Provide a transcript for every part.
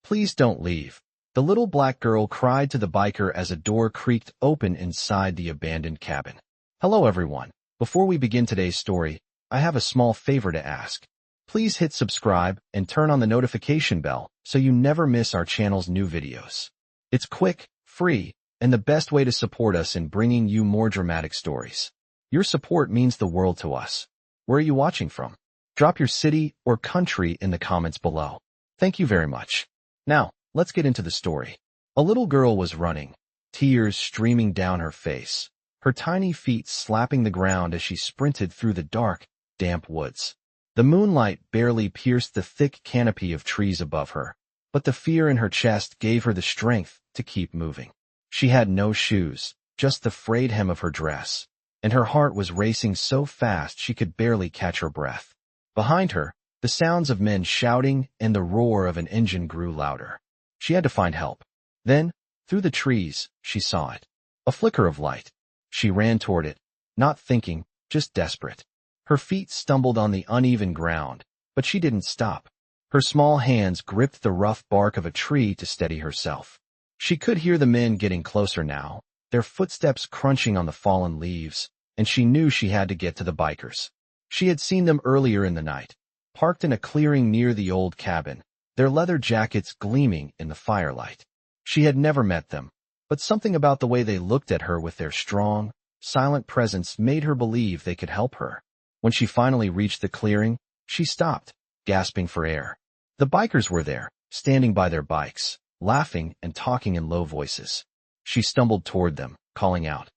Please don't leave. The little black girl cried to the biker as a door creaked open inside the abandoned cabin. Hello everyone. Before we begin today's story, I have a small favor to ask. Please hit subscribe and turn on the notification bell so you never miss our channel's new videos. It's quick, free, and the best way to support us in bringing you more dramatic stories. Your support means the world to us. Where are you watching from? Drop your city or country in the comments below. Thank you very much. Now, let's get into the story. A little girl was running, tears streaming down her face, her tiny feet slapping the ground as she sprinted through the dark, damp woods. The moonlight barely pierced the thick canopy of trees above her, but the fear in her chest gave her the strength to keep moving. She had no shoes, just the frayed hem of her dress, and her heart was racing so fast she could barely catch her breath. Behind her, the sounds of men shouting and the roar of an engine grew louder. She had to find help. Then, through the trees, she saw it. A flicker of light. She ran toward it, not thinking, just desperate. Her feet stumbled on the uneven ground, but she didn't stop. Her small hands gripped the rough bark of a tree to steady herself. She could hear the men getting closer now, their footsteps crunching on the fallen leaves, and she knew she had to get to the bikers. She had seen them earlier in the night, parked in a clearing near the old cabin, their leather jackets gleaming in the firelight. She had never met them, but something about the way they looked at her with their strong, silent presence made her believe they could help her. When she finally reached the clearing, she stopped, gasping for air. The bikers were there, standing by their bikes, laughing and talking in low voices. She stumbled toward them, calling out,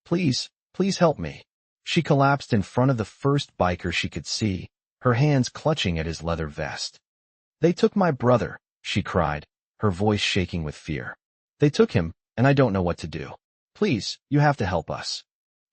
"Please, please help me." She collapsed in front of the first biker she could see, her hands clutching at his leather vest. "They took my brother," she cried, her voice shaking with fear. "They took him, and I don't know what to do. Please, you have to help us."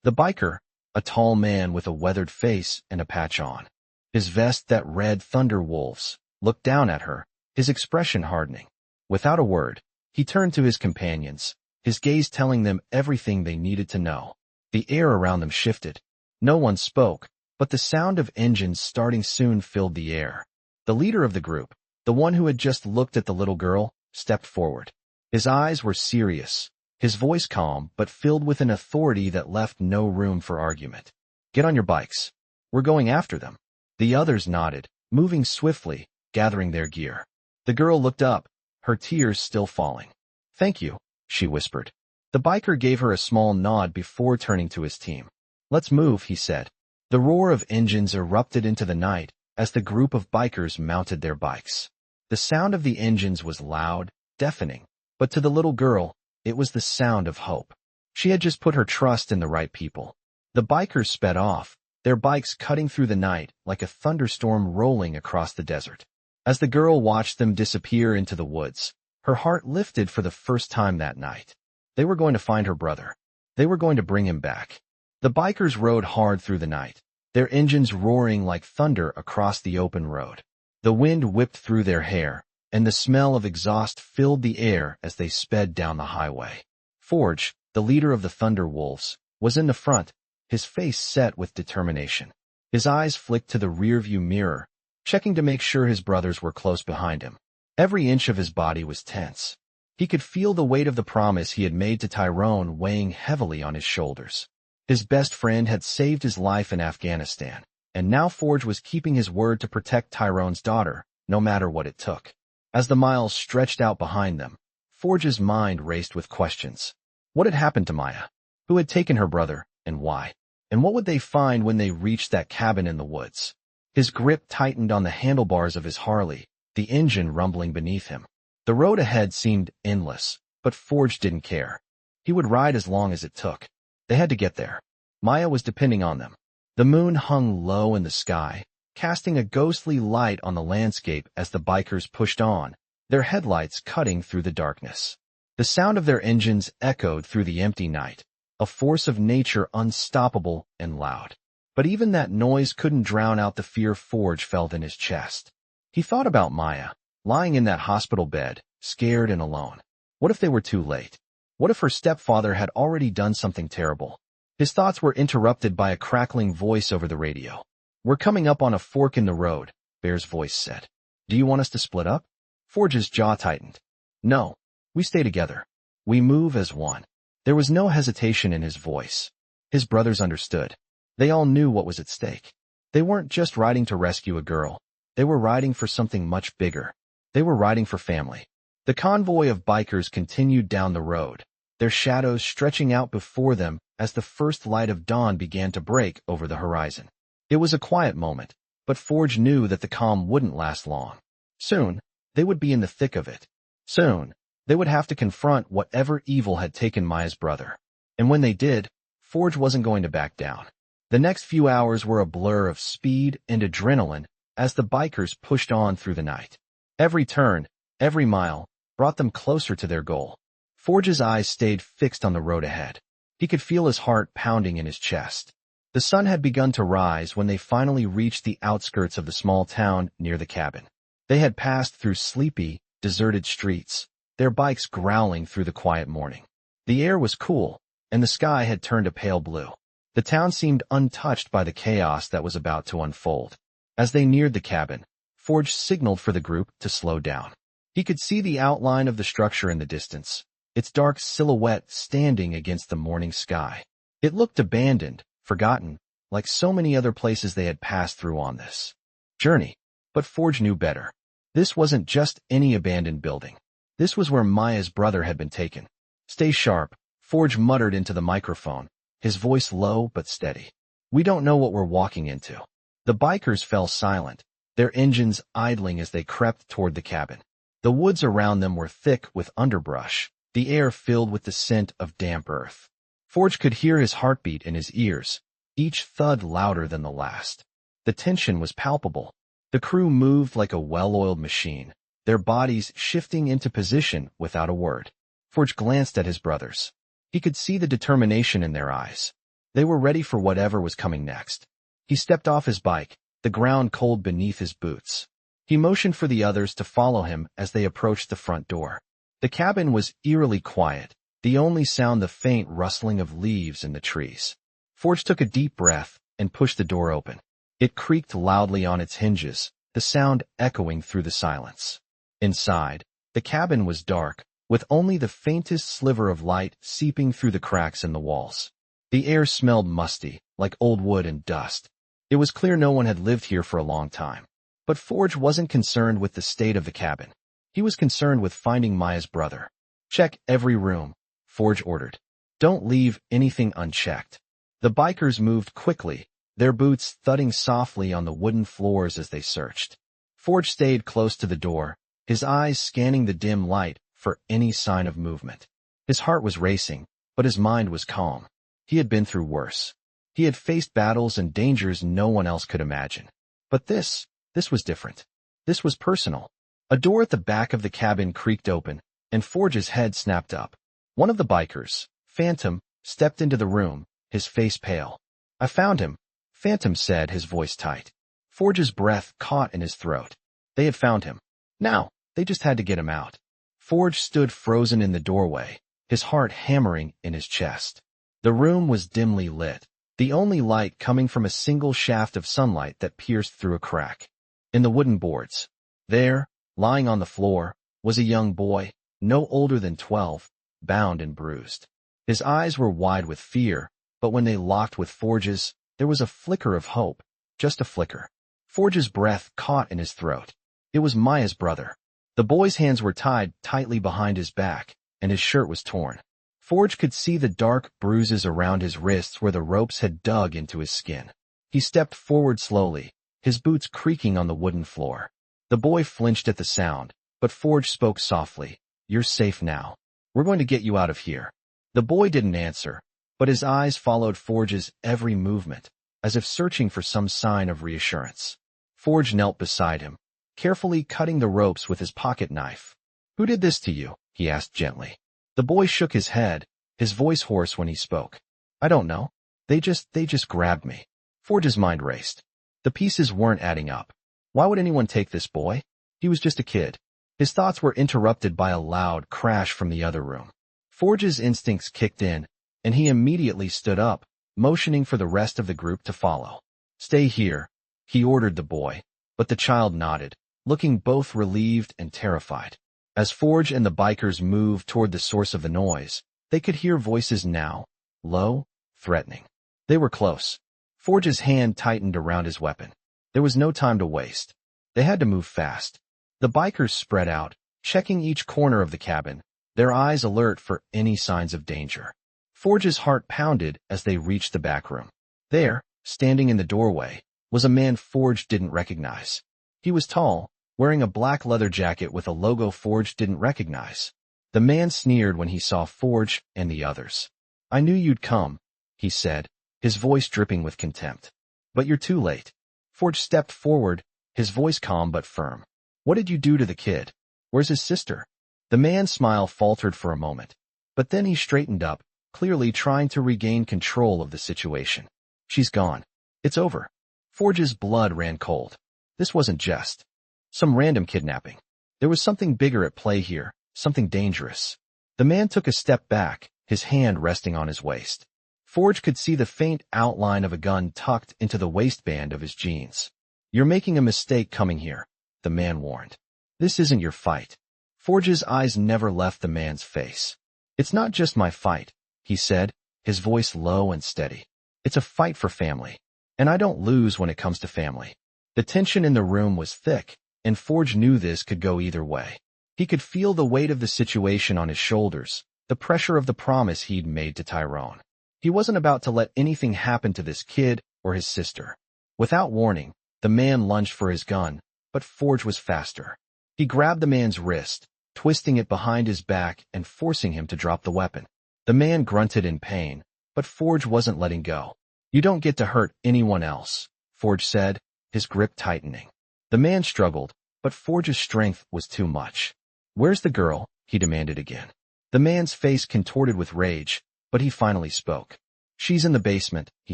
The biker, a tall man with a weathered face and a patch on, his vest that read Thunder Wolves, looked down at her, his expression hardening. Without a word, he turned to his companions, his gaze telling them everything they needed to know. The air around them shifted. No one spoke, but the sound of engines starting soon filled the air. The leader of the group, the one who had just looked at the little girl, stepped forward. His eyes were serious, his voice calm but filled with an authority that left no room for argument. "Get on your bikes. We're going after them." The others nodded, moving swiftly, gathering their gear. The girl looked up, her tears still falling. "Thank you," she whispered. The biker gave her a small nod before turning to his team. "Let's move," he said. The roar of engines erupted into the night as the group of bikers mounted their bikes. The sound of the engines was loud, deafening, but to the little girl, it was the sound of hope. She had just put her trust in the right people. The bikers sped off, their bikes cutting through the night like a thunderstorm rolling across the desert. As the girl watched them disappear into the woods, her heart lifted for the first time that night. They were going to find her brother. They were going to bring him back. The bikers rode hard through the night, their engines roaring like thunder across the open road. The wind whipped through their hair, and the smell of exhaust filled the air as they sped down the highway. Forge, the leader of the Thunder Wolves, was in the front, his face set with determination. His eyes flicked to the rearview mirror, checking to make sure his brothers were close behind him. Every inch of his body was tense. He could feel the weight of the promise he had made to Tyrone weighing heavily on his shoulders. His best friend had saved his life in Afghanistan, and now Forge was keeping his word to protect Tyrone's daughter, no matter what it took. As the miles stretched out behind them, Forge's mind raced with questions. What had happened to Maya? Who had taken her brother, and why? And what would they find when they reached that cabin in the woods? His grip tightened on the handlebars of his Harley, the engine rumbling beneath him. The road ahead seemed endless, but Forge didn't care. He would ride as long as it took. They had to get there. Maya was depending on them. The moon hung low in the sky, casting a ghostly light on the landscape as the bikers pushed on, their headlights cutting through the darkness. The sound of their engines echoed through the empty night, a force of nature unstoppable and loud. But even that noise couldn't drown out the fear Forge felt in his chest. He thought about Maya, lying in that hospital bed, scared and alone. What if they were too late? What if her stepfather had already done something terrible? His thoughts were interrupted by a crackling voice over the radio. "We're coming up on a fork in the road," Bear's voice said. "Do you want us to split up?" Forge's jaw tightened. No, we stay together. We move as one. There was no hesitation in his voice. His brothers understood. They all knew what was at stake. They weren't just riding to rescue a girl. They were riding for something much bigger. They were riding for family. The convoy of bikers continued down the road, their shadows stretching out before them as the first light of dawn began to break over the horizon. It was a quiet moment, but Forge knew that the calm wouldn't last long. Soon, they would be in the thick of it. Soon, they would have to confront whatever evil had taken Maya's brother. And when they did, Forge wasn't going to back down. The next few hours were a blur of speed and adrenaline as the bikers pushed on through the night. Every turn, every mile, brought them closer to their goal. Forge's eyes stayed fixed on the road ahead. He could feel his heart pounding in his chest. The sun had begun to rise when they finally reached the outskirts of the small town near the cabin. They had passed through sleepy, deserted streets, their bikes growling through the quiet morning. The air was cool, and the sky had turned a pale blue. The town seemed untouched by the chaos that was about to unfold. As they neared the cabin, Forge signaled for the group to slow down. He could see the outline of the structure in the distance, its dark silhouette standing against the morning sky. It looked abandoned, forgotten, like so many other places they had passed through on this journey. But Forge knew better. This wasn't just any abandoned building. This was where Maya's brother had been taken. Stay sharp, Forge muttered into the microphone, his voice low but steady. We don't know what we're walking into. The bikers fell silent, their engines idling as they crept toward the cabin. The woods around them were thick with underbrush, the air filled with the scent of damp earth. Forge could hear his heartbeat in his ears, each thud louder than the last. The tension was palpable. The crew moved like a well-oiled machine, their bodies shifting into position without a word. Forge glanced at his brothers. He could see the determination in their eyes. They were ready for whatever was coming next. He stepped off his bike, the ground cold beneath his boots. He motioned for the others to follow him as they approached the front door. The cabin was eerily quiet, the only sound the faint rustling of leaves in the trees. Forge took a deep breath and pushed the door open. It creaked loudly on its hinges, the sound echoing through the silence. Inside, the cabin was dark, with only the faintest sliver of light seeping through the cracks in the walls. The air smelled musty, like old wood and dust. It was clear no one had lived here for a long time. But Forge wasn't concerned with the state of the cabin. He was concerned with finding Maya's brother. Check every room, Forge ordered. Don't leave anything unchecked. The bikers moved quickly, their boots thudding softly on the wooden floors as they searched. Forge stayed close to the door, his eyes scanning the dim light for any sign of movement. His heart was racing, but his mind was calm. He had been through worse. He had faced battles and dangers no one else could imagine. But this was different. This was personal. A door at the back of the cabin creaked open, and Forge's head snapped up. One of the bikers, Phantom, stepped into the room, his face pale. I found him, Phantom said, his voice tight. Forge's breath caught in his throat. They had found him. Now, they just had to get him out. Forge stood frozen in the doorway, his heart hammering in his chest. The room was dimly lit, the only light coming from a single shaft of sunlight that pierced through a crack. In the wooden boards, there, lying on the floor, was a young boy, no older than 12, bound and bruised. His eyes were wide with fear, but when they locked with Forge's, there was a flicker of hope, just a flicker. Forge's breath caught in his throat. It was Maya's brother. The boy's hands were tied tightly behind his back, and his shirt was torn. Forge could see the dark bruises around his wrists where the ropes had dug into his skin. He stepped forward slowly, his boots creaking on the wooden floor. The boy flinched at the sound, but Forge spoke softly. You're safe now. We're going to get you out of here. The boy didn't answer, but his eyes followed Forge's every movement, as if searching for some sign of reassurance. Forge knelt beside him, carefully cutting the ropes with his pocket knife. Who did this to you? He asked gently. The boy shook his head, his voice hoarse when he spoke. I don't know. They just grabbed me. Forge's mind raced. The pieces weren't adding up. Why would anyone take this boy? He was just a kid. His thoughts were interrupted by a loud crash from the other room. Forge's instincts kicked in, and he immediately stood up, motioning for the rest of the group to follow. Stay here, he ordered the boy, but the child nodded, looking both relieved and terrified. As Forge and the bikers moved toward the source of the noise, they could hear voices now, low, threatening. They were close. Forge's hand tightened around his weapon. There was no time to waste. They had to move fast. The bikers spread out, checking each corner of the cabin, their eyes alert for any signs of danger. Forge's heart pounded as they reached the back room. There, standing in the doorway, was a man Forge didn't recognize. He was tall, wearing a black leather jacket with a logo Forge didn't recognize. The man sneered when he saw Forge and the others. "I knew you'd come," he said, his voice dripping with contempt. "But you're too late." Forge stepped forward, his voice calm but firm. "What did you do to the kid? Where's his sister?" The man's smile faltered for a moment, but then he straightened up, clearly trying to regain control of the situation. "She's gone. It's over." Forge's blood ran cold. This wasn't just some random kidnapping. There was something bigger at play here, something dangerous. The man took a step back, his hand resting on his waist. Forge could see the faint outline of a gun tucked into the waistband of his jeans. "You're making a mistake coming here," the man warned. "This isn't your fight." Forge's eyes never left the man's face. "It's not just my fight," he said, his voice low and steady. "It's a fight for family. And I don't lose when it comes to family." The tension in the room was thick, and Forge knew this could go either way. He could feel the weight of the situation on his shoulders, the pressure of the promise he'd made to Tyrone. He wasn't about to let anything happen to this kid or his sister. Without warning, the man lunged for his gun, but Forge was faster. He grabbed the man's wrist, twisting it behind his back and forcing him to drop the weapon. The man grunted in pain, but Forge wasn't letting go. "You don't get to hurt anyone else," Forge said, his grip tightening. The man struggled, but Forge's strength was too much. "Where's the girl?" he demanded again. The man's face contorted with rage, but he finally spoke. "She's in the basement," he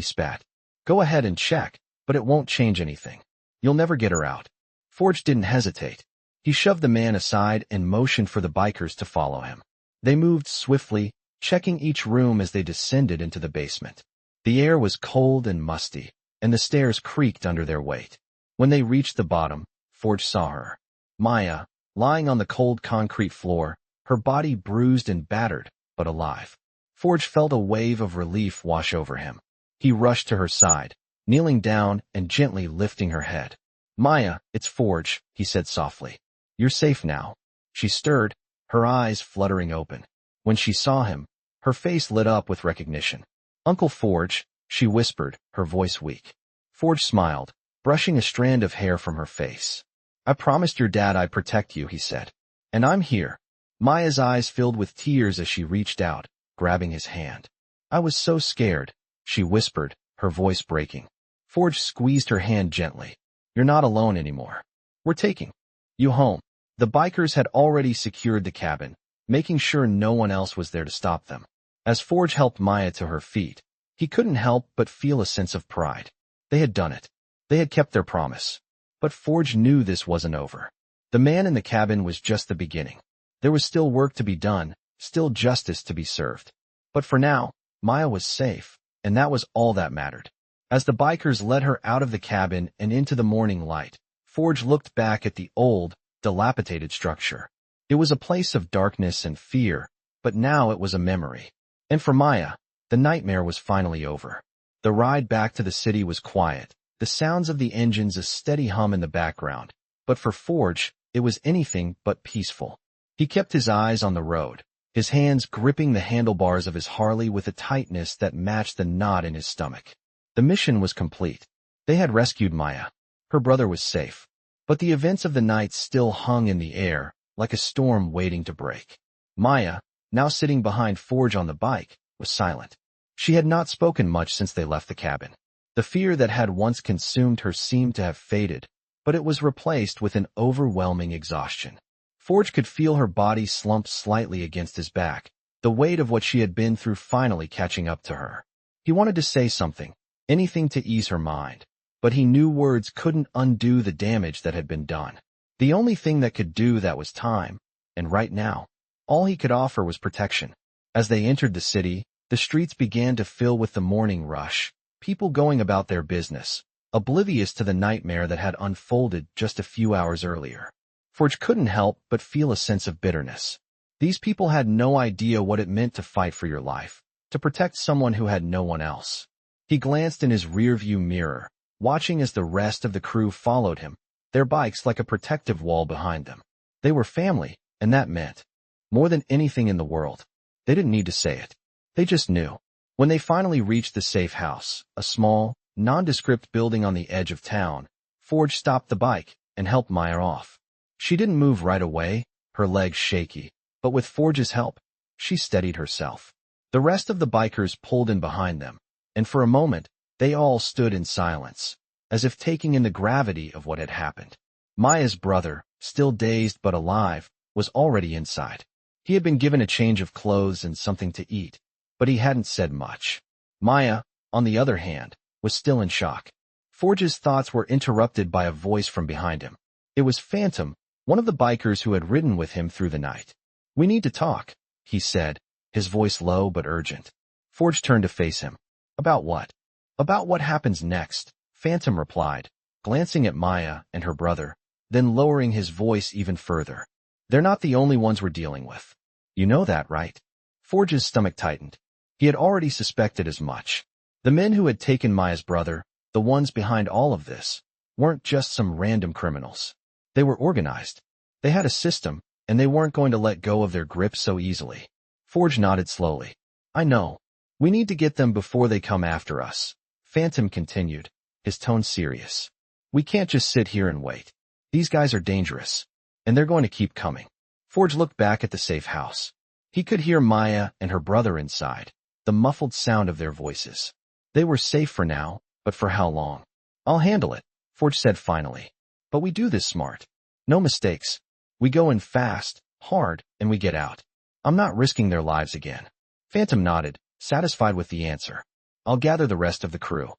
spat. "Go ahead and check, but it won't change anything. You'll never get her out." Forge didn't hesitate. He shoved the man aside and motioned for the bikers to follow him. They moved swiftly, checking each room as they descended into the basement. The air was cold and musty, and the stairs creaked under their weight. When they reached the bottom, Forge saw her. Maya, lying on the cold concrete floor, her body bruised and battered, but alive. Forge felt a wave of relief wash over him. He rushed to her side, kneeling down and gently lifting her head. "Maya, it's Forge," he said softly. "You're safe now." She stirred, her eyes fluttering open. When she saw him, her face lit up with recognition. "Uncle Forge," she whispered, her voice weak. Forge smiled, brushing a strand of hair from her face. "I promised your dad I'd protect you," he said. "And I'm here." Maya's eyes filled with tears as she reached out, grabbing his hand. "I was so scared," she whispered, her voice breaking. Forge squeezed her hand gently. "You're not alone anymore. We're taking you home." The bikers had already secured the cabin, making sure no one else was there to stop them. As Forge helped Maya to her feet, he couldn't help but feel a sense of pride. They had done it. They had kept their promise. But Forge knew this wasn't over. The man in the cabin was just the beginning. There was still work to be done, still justice to be served. But for now, Maya was safe, and that was all that mattered. As the bikers led her out of the cabin and into the morning light, Forge looked back at the old, dilapidated structure. It was a place of darkness and fear, but now it was a memory. And for Maya, the nightmare was finally over. The ride back to the city was quiet, the sounds of the engines a steady hum in the background. But for Forge, it was anything but peaceful. He kept his eyes on the road, his hands gripping the handlebars of his Harley with a tightness that matched the knot in his stomach. The mission was complete. They had rescued Maya. Her brother was safe. But the events of the night still hung in the air, like a storm waiting to break. Maya, now sitting behind Forge on the bike, was silent. She had not spoken much since they left the cabin. The fear that had once consumed her seemed to have faded, but it was replaced with an overwhelming exhaustion. Forge could feel her body slump slightly against his back, the weight of what she had been through finally catching up to her. He wanted to say something, anything to ease her mind, but he knew words couldn't undo the damage that had been done. The only thing that could do that was time, and right now, all he could offer was protection. As they entered the city, the streets began to fill with the morning rush, people going about their business, oblivious to the nightmare that had unfolded just a few hours earlier. Forge couldn't help but feel a sense of bitterness. These people had no idea what it meant to fight for your life, to protect someone who had no one else. He glanced in his rearview mirror, watching as the rest of the crew followed him, their bikes like a protective wall behind them. They were family, and that meant more than anything in the world. They didn't need to say it. They just knew. When they finally reached the safe house, a small, nondescript building on the edge of town, Forge stopped the bike and helped Maya off. She didn't move right away, her legs shaky, but with Forge's help, she steadied herself. The rest of the bikers pulled in behind them, and for a moment, they all stood in silence, as if taking in the gravity of what had happened. Maya's brother, still dazed but alive, was already inside. He had been given a change of clothes and something to eat, but he hadn't said much. Maya, on the other hand, was still in shock. Forge's thoughts were interrupted by a voice from behind him. It was Phantom, one of the bikers who had ridden with him through the night. "We need to talk," he said, his voice low but urgent. Forge turned to face him. "About what?" "About what happens next," Phantom replied, glancing at Maya and her brother, then lowering his voice even further. "They're not the only ones we're dealing with. You know that, right?" Forge's stomach tightened. He had already suspected as much. The men who had taken Maya's brother, the ones behind all of this, weren't just some random criminals. They were organized. They had a system, and they weren't going to let go of their grip so easily. Forge nodded slowly. "I know. We need to get them before they come after us," Phantom continued, his tone serious. "We can't just sit here and wait. These guys are dangerous, and they're going to keep coming." Forge looked back at the safe house. He could hear Maya and her brother inside, the muffled sound of their voices. They were safe for now, but for how long? "I'll handle it," Forge said finally. "But we do this smart. No mistakes. We go in fast, hard, and we get out. I'm not risking their lives again." Phantom nodded, satisfied with the answer. "I'll gather the rest of the crew."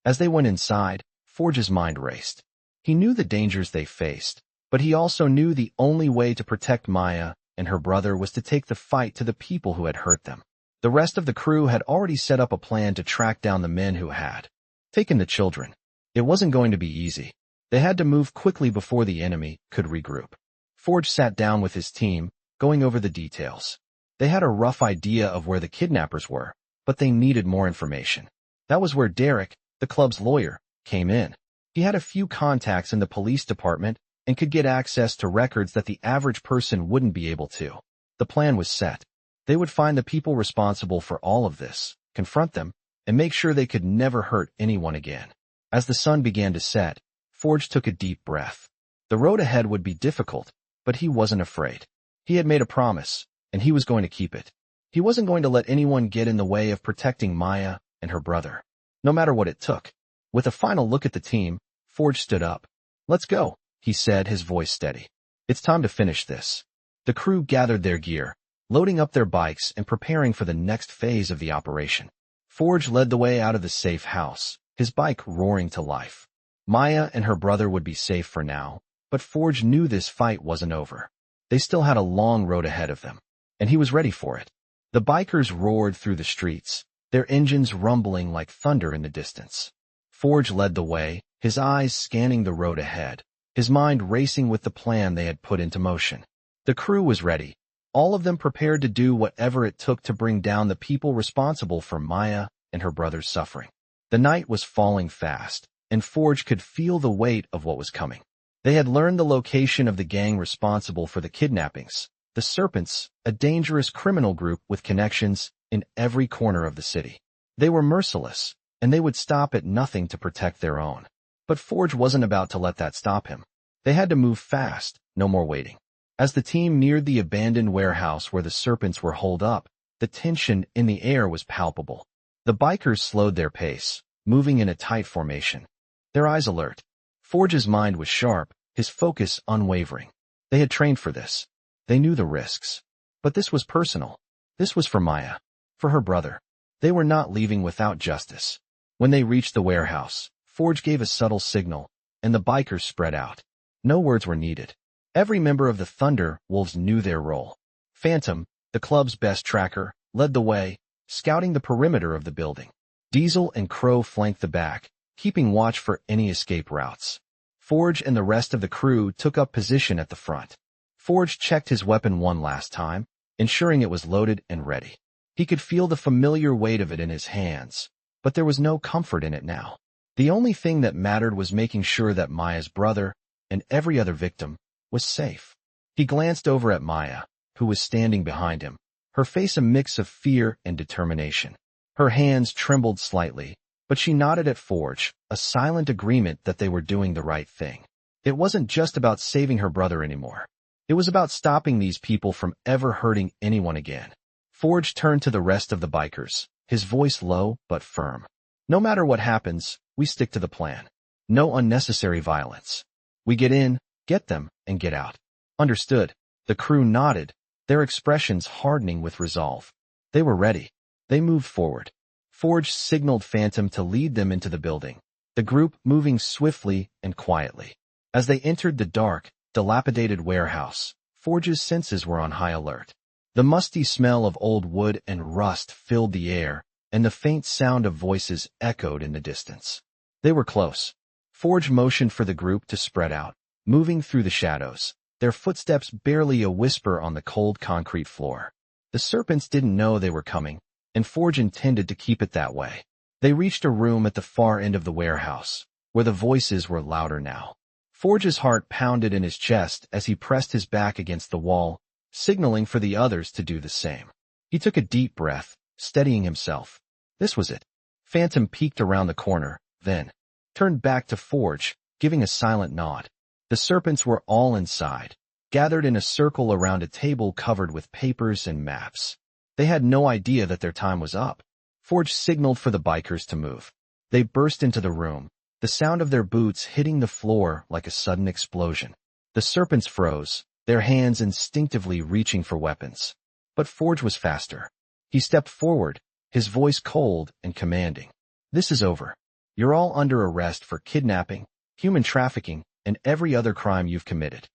As they went inside, Forge's mind raced. He knew the dangers they faced, but he also knew the only way to protect Maya and her brother was to take the fight to the people who had hurt them. The rest of the crew had already set up a plan to track down the men who had taken the children. It wasn't going to be easy. They had to move quickly before the enemy could regroup. Forge sat down with his team, going over the details. They had a rough idea of where the kidnappers were, but they needed more information. That was where Derek, the club's lawyer, came in. He had a few contacts in the police department and could get access to records that the average person wouldn't be able to. The plan was set. They would find the people responsible for all of this, confront them, and make sure they could never hurt anyone again. As the sun began to set, Forge took a deep breath. The road ahead would be difficult, but he wasn't afraid. He had made a promise, and he was going to keep it. He wasn't going to let anyone get in the way of protecting Maya and her brother, no matter what it took. With a final look at the team, Forge stood up. "Let's go," he said, his voice steady. "It's time to finish this." The crew gathered their gear, loading up their bikes and preparing for the next phase of the operation. Forge led the way out of the safe house, his bike roaring to life. Maya and her brother would be safe for now, but Forge knew this fight wasn't over. They still had a long road ahead of them, and he was ready for it. The bikers roared through the streets, their engines rumbling like thunder in the distance. Forge led the way, his eyes scanning the road ahead, his mind racing with the plan they had put into motion. The crew was ready, all of them prepared to do whatever it took to bring down the people responsible for Maya and her brother's suffering. The night was falling fast, and Forge could feel the weight of what was coming. They had learned the location of the gang responsible for the kidnappings, the Serpents, a dangerous criminal group with connections in every corner of the city. They were merciless, and they would stop at nothing to protect their own. But Forge wasn't about to let that stop him. They had to move fast, no more waiting. As the team neared the abandoned warehouse where the Serpents were holed up, the tension in the air was palpable. The bikers slowed their pace, moving in a tight formation, their eyes alert. Forge's mind was sharp, his focus unwavering. They had trained for this. They knew the risks. But this was personal. This was for Maya, for her brother. They were not leaving without justice. When they reached the warehouse, Forge gave a subtle signal, and the bikers spread out. No words were needed. Every member of the Thunder Wolves knew their role. Phantom, the club's best tracker, led the way, scouting the perimeter of the building. Diesel and Crow flanked the back, keeping watch for any escape routes. Forge and the rest of the crew took up position at the front. Forge checked his weapon one last time, ensuring it was loaded and ready. He could feel the familiar weight of it in his hands, but there was no comfort in it now. The only thing that mattered was making sure that Maya's brother, and every other victim, was safe. He glanced over at Maya, who was standing behind him, her face a mix of fear and determination. Her hands trembled slightly, but she nodded at Forge, a silent agreement that they were doing the right thing. It wasn't just about saving her brother anymore. It was about stopping these people from ever hurting anyone again. Forge turned to the rest of the bikers, his voice low but firm. No matter what happens, we stick to the plan. No unnecessary violence. We get in, get them, and get out. Understood. The crew nodded, their expressions hardening with resolve. They were ready. They moved forward. Forge signaled Phantom to lead them into the building, the group moving swiftly and quietly. As they entered the dark, dilapidated warehouse, Forge's senses were on high alert. The musty smell of old wood and rust filled the air, and the faint sound of voices echoed in the distance. They were close. Forge motioned for the group to spread out, moving through the shadows, their footsteps barely a whisper on the cold concrete floor. The serpents didn't know they were coming, and Forge intended to keep it that way. They reached a room at the far end of the warehouse, where the voices were louder now. Forge's heart pounded in his chest as he pressed his back against the wall, signaling for the others to do the same. He took a deep breath, steadying himself. This was it. Phantom peeked around the corner, then turned back to Forge, giving a silent nod. The serpents were all inside, gathered in a circle around a table covered with papers and maps. They had no idea that their time was up. Forge signaled for the bikers to move. They burst into the room, the sound of their boots hitting the floor like a sudden explosion. The serpents froze, their hands instinctively reaching for weapons. But Forge was faster. He stepped forward, his voice cold and commanding. This is over. You're all under arrest for kidnapping, human trafficking, and every other crime you've committed.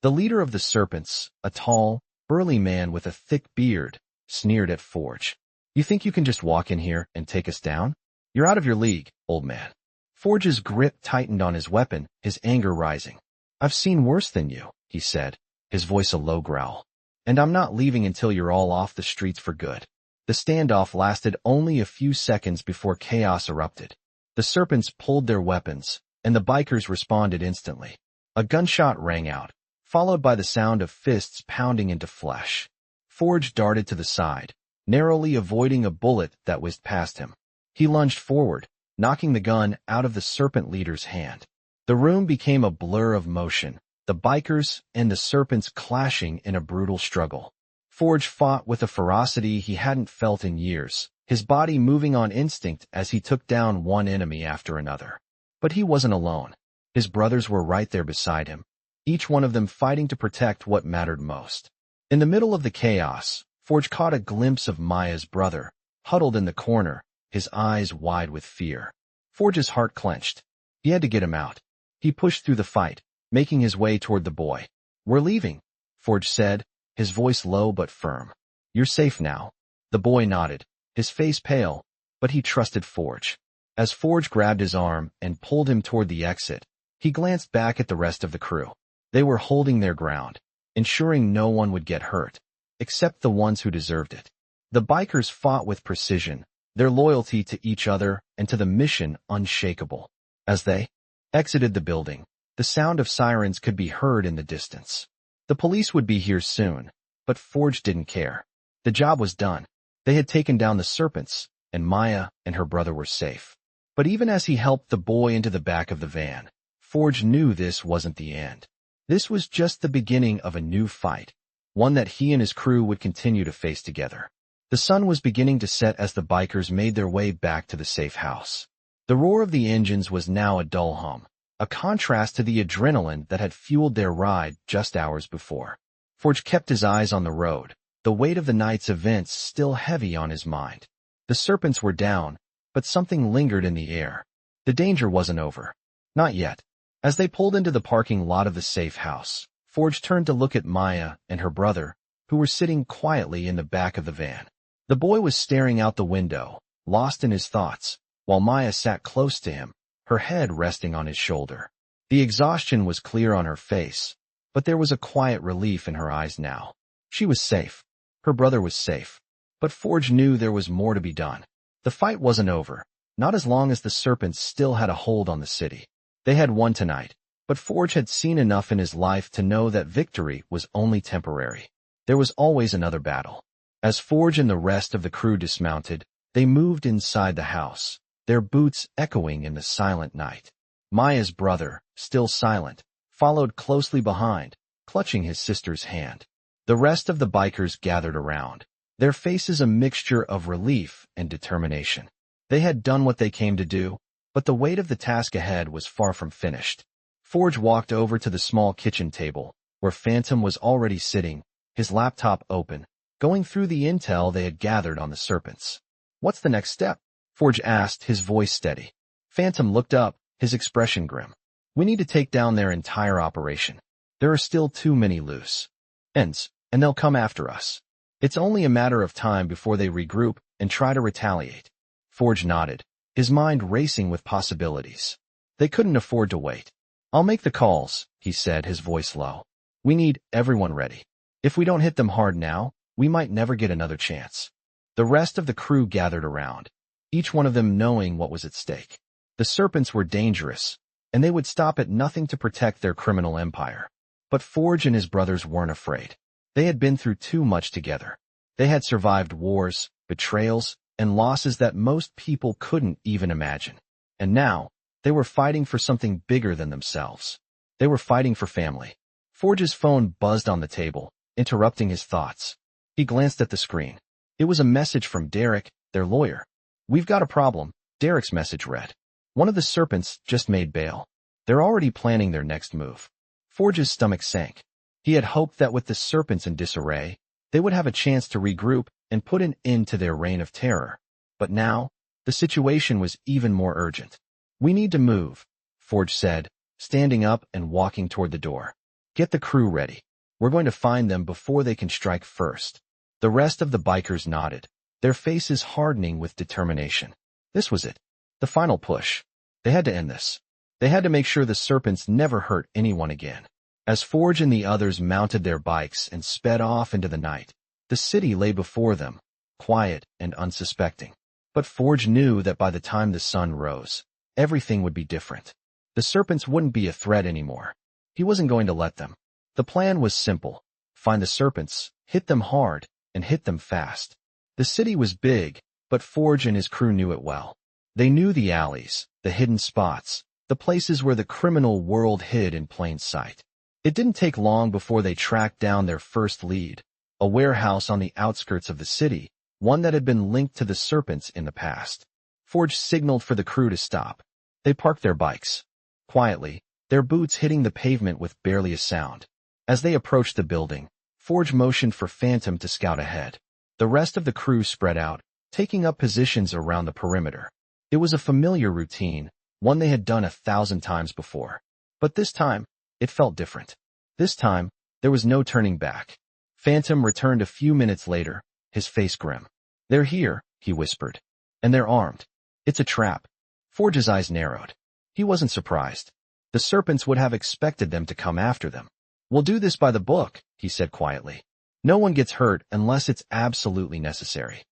The leader of the serpents, a tall, burly man with a thick beard, sneered at Forge. You think you can just walk in here and take us down? You're out of your league, old man. Forge's grip tightened on his weapon, his anger rising. I've seen worse than you, he said, his voice a low growl. And I'm not leaving until you're all off the streets for good. The standoff lasted only a few seconds before chaos erupted. The serpents pulled their weapons, and the bikers responded instantly. A gunshot rang out, followed by the sound of fists pounding into flesh. Forge darted to the side, narrowly avoiding a bullet that whizzed past him. He lunged forward, knocking the gun out of the serpent leader's hand. The room became a blur of motion, the bikers and the serpents clashing in a brutal struggle. Forge fought with a ferocity he hadn't felt in years, his body moving on instinct as he took down one enemy after another. But he wasn't alone. His brothers were right there beside him, each one of them fighting to protect what mattered most. In the middle of the chaos, Forge caught a glimpse of Maya's brother, huddled in the corner, his eyes wide with fear. Forge's heart clenched. He had to get him out. He pushed through the fight, making his way toward the boy. We're leaving, Forge said, his voice low but firm. You're safe now. The boy nodded, his face pale, but he trusted Forge. As Forge grabbed his arm and pulled him toward the exit, he glanced back at the rest of the crew. They were holding their ground, ensuring no one would get hurt, except the ones who deserved it. The bikers fought with precision, their loyalty to each other and to the mission unshakable. As they exited the building, the sound of sirens could be heard in the distance. The police would be here soon, but Forge didn't care. The job was done. They had taken down the serpents, and Maya and her brother were safe. But even as he helped the boy into the back of the van, Forge knew this wasn't the end. This was just the beginning of a new fight, one that he and his crew would continue to face together. The sun was beginning to set as the bikers made their way back to the safe house. The roar of the engines was now a dull hum, a contrast to the adrenaline that had fueled their ride just hours before. Forge kept his eyes on the road, the weight of the night's events still heavy on his mind. The serpents were down, but something lingered in the air. The danger wasn't over. Not yet. As they pulled into the parking lot of the safe house, Forge turned to look at Maya and her brother, who were sitting quietly in the back of the van. The boy was staring out the window, lost in his thoughts, while Maya sat close to him, her head resting on his shoulder. The exhaustion was clear on her face, but there was a quiet relief in her eyes now. She was safe. Her brother was safe. But Forge knew there was more to be done. The fight wasn't over, not as long as the serpents still had a hold on the city. They had won tonight, but Forge had seen enough in his life to know that victory was only temporary. There was always another battle. As Forge and the rest of the crew dismounted, they moved inside the house, their boots echoing in the silent night. Maya's brother, still silent, followed closely behind, clutching his sister's hand. The rest of the bikers gathered around, their faces a mixture of relief and determination. They had done what they came to do, but the weight of the task ahead was far from finished. Forge walked over to the small kitchen table, where Phantom was already sitting, his laptop open, going through the intel they had gathered on the serpents. "What's the next step?" Forge asked, his voice steady. Phantom looked up, his expression grim. "We need to take down their entire operation. There are still too many loose ends, and they'll come after us. It's only a matter of time before they regroup and try to retaliate." Forge nodded, his mind racing with possibilities. They couldn't afford to wait. "I'll make the calls," he said, his voice low. "We need everyone ready. If we don't hit them hard now, we might never get another chance." The rest of the crew gathered around, each one of them knowing what was at stake. The serpents were dangerous, and they would stop at nothing to protect their criminal empire. But Forge and his brothers weren't afraid. They had been through too much together. They had survived wars, betrayals, and losses that most people couldn't even imagine. And now, they were fighting for something bigger than themselves. They were fighting for family. Forge's phone buzzed on the table, interrupting his thoughts. He glanced at the screen. It was a message from Derek, their lawyer. "We've got a problem," Derek's message read. "One of the serpents just made bail. They're already planning their next move." Forge's stomach sank. He had hoped that with the serpents in disarray, they would have a chance to regroup and put an end to their reign of terror. But now, the situation was even more urgent. "We need to move," Forge said, standing up and walking toward the door. "Get the crew ready. We're going to find them before they can strike first." The rest of the bikers nodded, their faces hardening with determination. This was it. The final push. They had to end this. They had to make sure the serpents never hurt anyone again. As Forge and the others mounted their bikes and sped off into the night, the city lay before them, quiet and unsuspecting. But Forge knew that by the time the sun rose, everything would be different. The serpents wouldn't be a threat anymore. He wasn't going to let them. The plan was simple. Find the serpents, hit them hard, and hit them fast. The city was big, but Forge and his crew knew it well. They knew the alleys, the hidden spots, the places where the criminal world hid in plain sight. It didn't take long before they tracked down their first lead, a warehouse on the outskirts of the city, one that had been linked to the serpents in the past. Forge signaled for the crew to stop. They parked their bikes. Quietly, their boots hitting the pavement with barely a sound. As they approached the building, Forge motioned for Phantom to scout ahead. The rest of the crew spread out, taking up positions around the perimeter. It was a familiar routine, one they had done 1,000 times before. But this time, it felt different. This time, there was no turning back. Phantom returned a few minutes later, his face grim. "They're here," he whispered. "And they're armed. It's a trap." Forge's eyes narrowed. He wasn't surprised. The serpents would have expected them to come after them. "We'll do this by the book," he said quietly. "No one gets hurt unless it's absolutely necessary."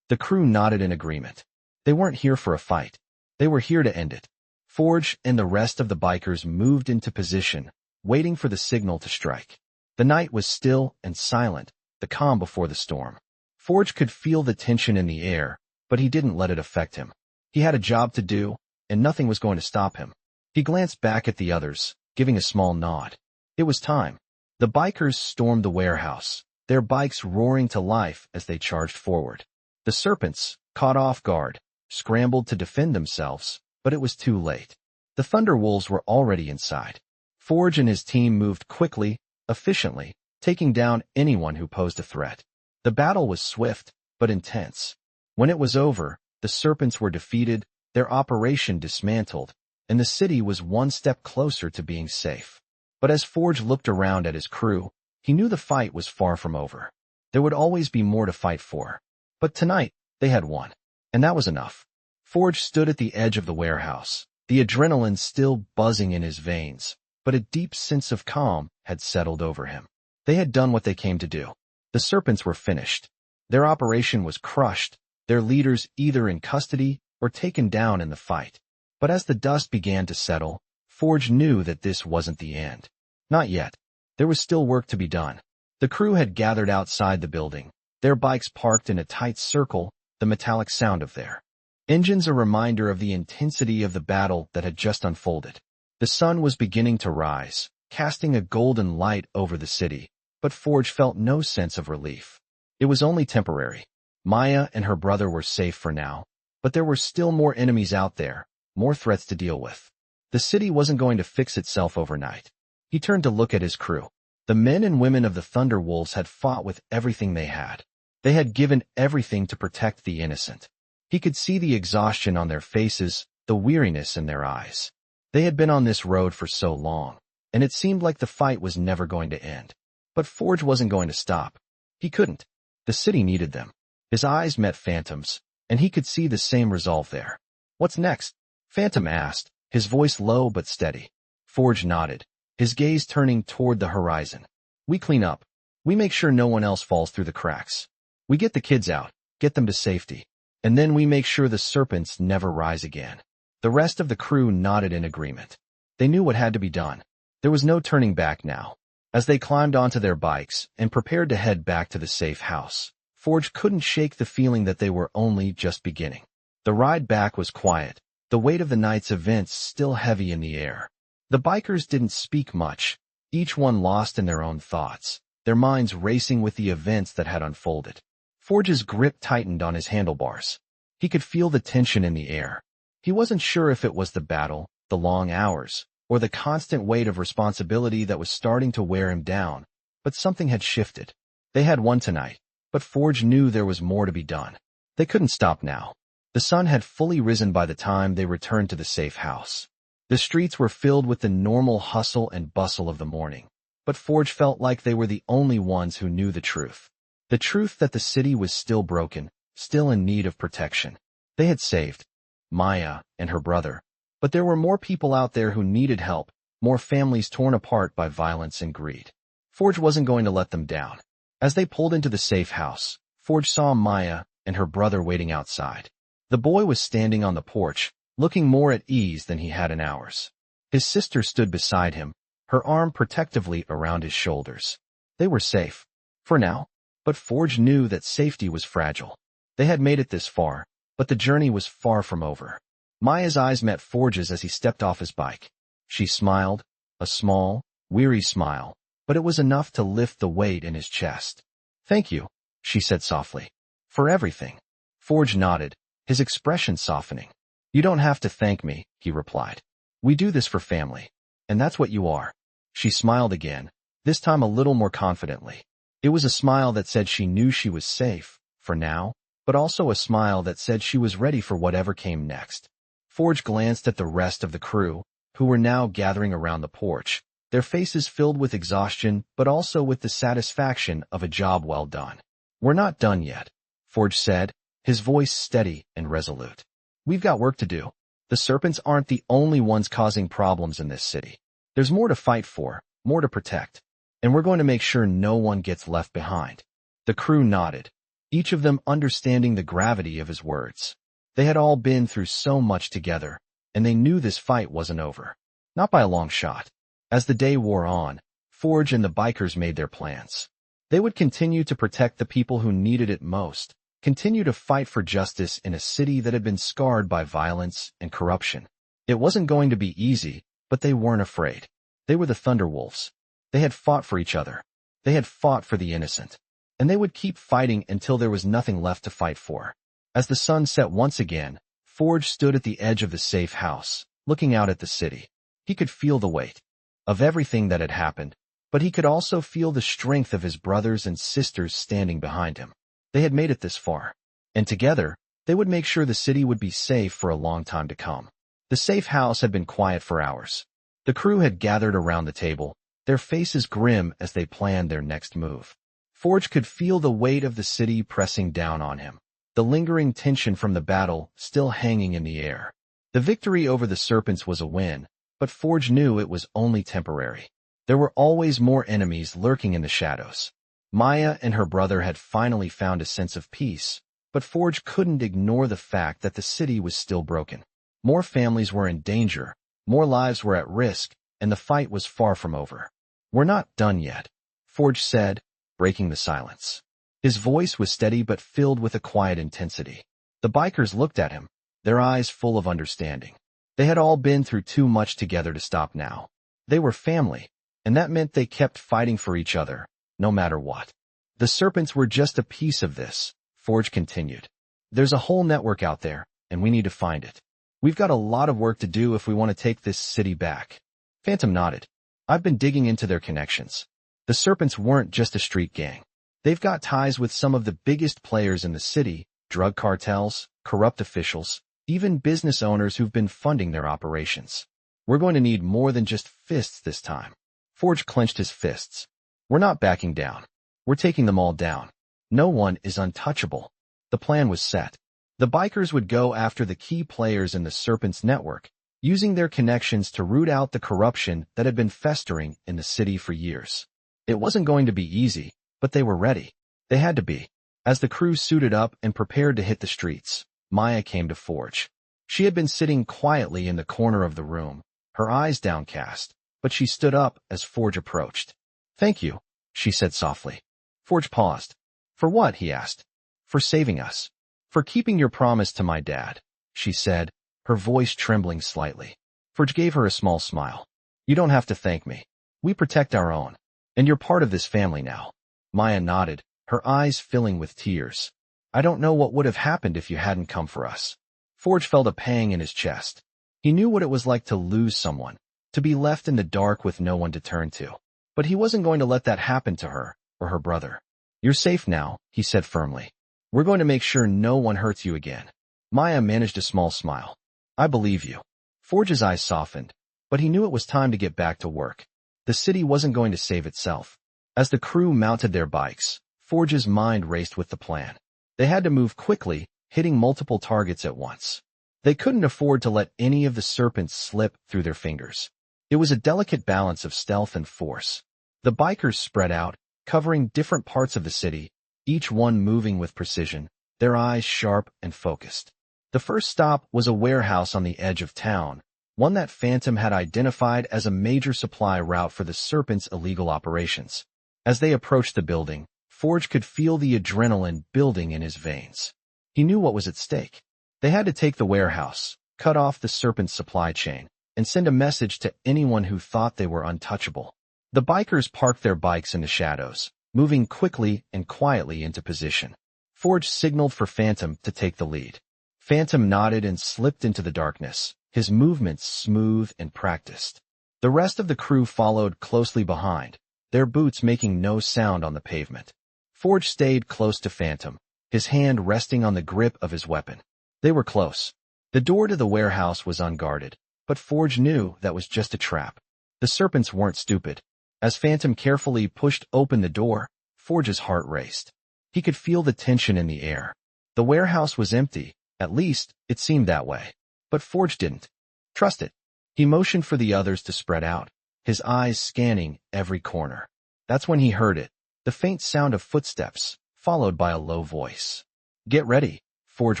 The crew nodded in agreement. They weren't here for a fight. They were here to end it. Forge and the rest of the bikers moved into position, waiting for the signal to strike. The night was still and silent, the calm before the storm. Forge could feel the tension in the air, but he didn't let it affect him. He had a job to do, and nothing was going to stop him. He glanced back at the others, giving a small nod. It was time. The bikers stormed the warehouse, their bikes roaring to life as they charged forward. The serpents, caught off guard, scrambled to defend themselves, but it was too late. The Thunderwolves were already inside. Forge and his team moved quickly, efficiently, taking down anyone who posed a threat. The battle was swift, but intense. When it was over, the serpents were defeated, their operation dismantled, and the city was one step closer to being safe. But as Forge looked around at his crew, he knew the fight was far from over. There would always be more to fight for. But tonight, they had won. And that was enough. Forge stood at the edge of the warehouse, the adrenaline still buzzing in his veins, but a deep sense of calm had settled over him. They had done what they came to do. The serpents were finished. Their operation was crushed, their leaders either in custody or taken down in the fight. But as the dust began to settle, Forge knew that this wasn't the end. Not yet. There was still work to be done. The crew had gathered outside the building, their bikes parked in a tight circle, the metallic sound of their engines a reminder of the intensity of the battle that had just unfolded. The sun was beginning to rise, casting a golden light over the city, but Forge felt no sense of relief. It was only temporary. Maya and her brother were safe for now, but there were still more enemies out there, more threats to deal with. The city wasn't going to fix itself overnight. He turned to look at his crew. The men and women of the Thunder Wolves had fought with everything they had. They had given everything to protect the innocent. He could see the exhaustion on their faces, the weariness in their eyes. They had been on this road for so long, and it seemed like the fight was never going to end. But Forge wasn't going to stop. He couldn't. The city needed them. His eyes met Phantom's, and he could see the same resolve there. "What's next?" Phantom asked, his voice low but steady. Forge nodded, his gaze turning toward the horizon. "We clean up. We make sure no one else falls through the cracks. We get the kids out, get them to safety. And then we make sure the serpents never rise again." The rest of the crew nodded in agreement. They knew what had to be done. There was no turning back now. As they climbed onto their bikes and prepared to head back to the safe house, Forge couldn't shake the feeling that they were only just beginning. The ride back was quiet, the weight of the night's events still heavy in the air. The bikers didn't speak much, each one lost in their own thoughts, their minds racing with the events that had unfolded. Forge's grip tightened on his handlebars. He could feel the tension in the air. He wasn't sure if it was the battle, the long hours, or the constant weight of responsibility that was starting to wear him down, but something had shifted. They had won tonight, but Forge knew there was more to be done. They couldn't stop now. The sun had fully risen by the time they returned to the safe house. The streets were filled with the normal hustle and bustle of the morning, but Forge felt like they were the only ones who knew the truth. The truth that the city was still broken, still in need of protection. They had saved Maya and her brother, but there were more people out there who needed help, more families torn apart by violence and greed. Forge wasn't going to let them down. As they pulled into the safe house, Forge saw Maya and her brother waiting outside. The boy was standing on the porch, looking more at ease than he had in hours. His sister stood beside him, her arm protectively around his shoulders. They were safe. For now. But Forge knew that safety was fragile. They had made it this far, but the journey was far from over. Maya's eyes met Forge's as he stepped off his bike. She smiled, a small, weary smile, but it was enough to lift the weight in his chest. "Thank you," she said softly. "For everything." Forge nodded, his expression softening. "You don't have to thank me," he replied. "We do this for family. And that's what you are." She smiled again, this time a little more confidently. It was a smile that said she knew she was safe, for now, but also a smile that said she was ready for whatever came next. Forge glanced at the rest of the crew, who were now gathering around the porch, their faces filled with exhaustion but also with the satisfaction of a job well done. "We're not done yet," Forge said, his voice steady and resolute. "We've got work to do. The serpents aren't the only ones causing problems in this city. There's more to fight for, more to protect. And we're going to make sure no one gets left behind." The crew nodded, each of them understanding the gravity of his words. They had all been through so much together, and they knew this fight wasn't over. Not by a long shot. As the day wore on, Forge and the bikers made their plans. They would continue to protect the people who needed it most, continue to fight for justice in a city that had been scarred by violence and corruption. It wasn't going to be easy, but they weren't afraid. They were the Thunder Wolves. They had fought for each other. They had fought for the innocent. And they would keep fighting until there was nothing left to fight for. As the sun set once again, Forge stood at the edge of the safe house, looking out at the city. He could feel the weight of everything that had happened, but he could also feel the strength of his brothers and sisters standing behind him. They had made it this far, and together, they would make sure the city would be safe for a long time to come. The safe house had been quiet for hours. The crew had gathered around the table, their faces grim as they planned their next move. Forge could feel the weight of the city pressing down on him, the lingering tension from the battle still hanging in the air. The victory over the serpents was a win, but Forge knew it was only temporary. There were always more enemies lurking in the shadows. Maya and her brother had finally found a sense of peace, but Forge couldn't ignore the fact that the city was still broken. More families were in danger, more lives were at risk, and the fight was far from over. "We're not done yet," Forge said, breaking the silence. His voice was steady but filled with a quiet intensity. The bikers looked at him, their eyes full of understanding. They had all been through too much together to stop now. They were family, and that meant they kept fighting for each other, no matter what. "The serpents were just a piece of this," Forge continued. "There's a whole network out there, and we need to find it. We've got a lot of work to do if we want to take this city back." Phantom nodded. "I've been digging into their connections. The serpents weren't just a street gang. They've got ties with some of the biggest players in the city, drug cartels, corrupt officials, even business owners who've been funding their operations. We're going to need more than just fists this time." Forge clenched his fists. "We're not backing down. We're taking them all down. No one is untouchable." The plan was set. The bikers would go after the key players in the Serpents network, using their connections to root out the corruption that had been festering in the city for years. It wasn't going to be easy, but they were ready. They had to be. As the crew suited up and prepared to hit the streets, Maya came to Forge. She had been sitting quietly in the corner of the room, her eyes downcast, but she stood up as Forge approached. "Thank you," she said softly. Forge paused. "For what?" he asked. "For saving us. For keeping your promise to my dad," she said, her voice trembling slightly. Forge gave her a small smile. "You don't have to thank me. We protect our own. And you're part of this family now." Maya nodded, her eyes filling with tears. "I don't know what would have happened if you hadn't come for us." Forge felt a pang in his chest. He knew what it was like to lose someone, to be left in the dark with no one to turn to. But he wasn't going to let that happen to her or her brother. "You're safe now," he said firmly. "We're going to make sure no one hurts you again." Maya managed a small smile. "I believe you." Forge's eyes softened, but he knew it was time to get back to work. The city wasn't going to save itself. As the crew mounted their bikes, Forge's mind raced with the plan. They had to move quickly, hitting multiple targets at once. They couldn't afford to let any of the serpents slip through their fingers. It was a delicate balance of stealth and force. The bikers spread out, covering different parts of the city, each one moving with precision, their eyes sharp and focused. The first stop was a warehouse on the edge of town, one that Phantom had identified as a major supply route for the serpents' illegal operations. As they approached the building, Forge could feel the adrenaline building in his veins. He knew what was at stake. They had to take the warehouse, cut off the serpent's supply chain, and send a message to anyone who thought they were untouchable. The bikers parked their bikes in the shadows, moving quickly and quietly into position. Forge signaled for Phantom to take the lead. Phantom nodded and slipped into the darkness, his movements smooth and practiced. The rest of the crew followed closely behind, their boots making no sound on the pavement. Forge stayed close to Phantom, his hand resting on the grip of his weapon. They were close. The door to the warehouse was unguarded, but Forge knew that was just a trap. The serpents weren't stupid. As Phantom carefully pushed open the door, Forge's heart raced. He could feel the tension in the air. The warehouse was empty, at least it seemed that way. But Forge didn't trust it. He motioned for the others to spread out, his eyes scanning every corner. That's when he heard it, the faint sound of footsteps, followed by a low voice. "Get ready," Forge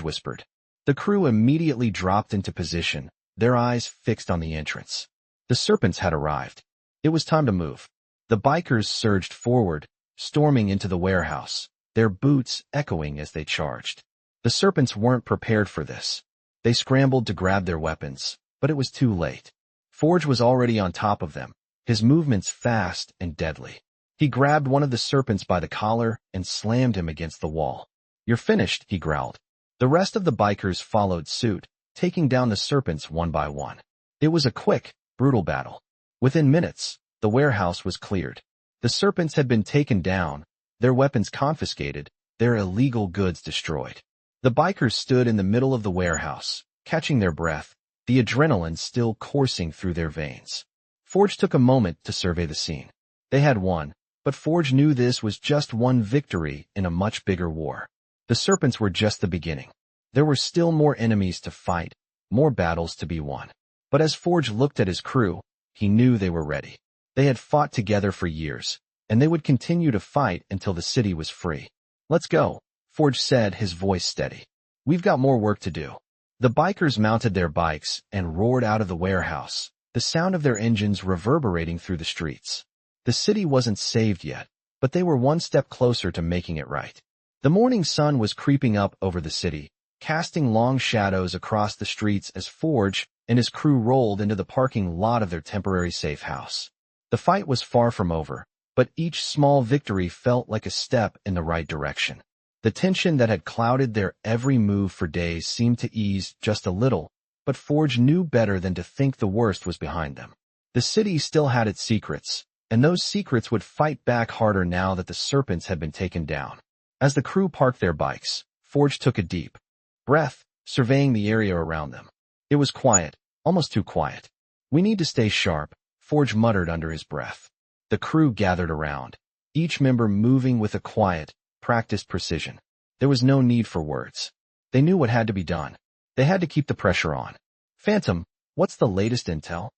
whispered. The crew immediately dropped into position, their eyes fixed on the entrance. The serpents had arrived. It was time to move. The bikers surged forward, storming into the warehouse, their boots echoing as they charged. The serpents weren't prepared for this. They scrambled to grab their weapons, but it was too late. Forge was already on top of them, his movements fast and deadly. He grabbed one of the serpents by the collar and slammed him against the wall. "You're finished," he growled. The rest of the bikers followed suit, taking down the serpents one by one. It was a quick, brutal battle. Within minutes, the warehouse was cleared. The serpents had been taken down, their weapons confiscated, their illegal goods destroyed. The bikers stood in the middle of the warehouse, catching their breath, the adrenaline still coursing through their veins. Forge took a moment to survey the scene. They had won, but Forge knew this was just one victory in a much bigger war. The serpents were just the beginning. There were still more enemies to fight, more battles to be won. But as Forge looked at his crew, he knew they were ready. They had fought together for years, and they would continue to fight until the city was free. "Let's go," Forge said, his voice steady. "We've got more work to do." The bikers mounted their bikes and roared out of the warehouse, the sound of their engines reverberating through the streets. The city wasn't saved yet, but they were one step closer to making it right. The morning sun was creeping up over the city, casting long shadows across the streets as Forge and his crew rolled into the parking lot of their temporary safe house. The fight was far from over, but each small victory felt like a step in the right direction. The tension that had clouded their every move for days seemed to ease just a little, but Forge knew better than to think the worst was behind them. The city still had its secrets, and those secrets would fight back harder now that the serpents had been taken down. As the crew parked their bikes, Forge took a deep breath, surveying the area around them. It was quiet, almost too quiet. "We need to stay sharp," Forge muttered under his breath. The crew gathered around, each member moving with a quiet, practiced precision. There was no need for words. They knew what had to be done. They had to keep the pressure on. "Phantom, what's the latest intel?"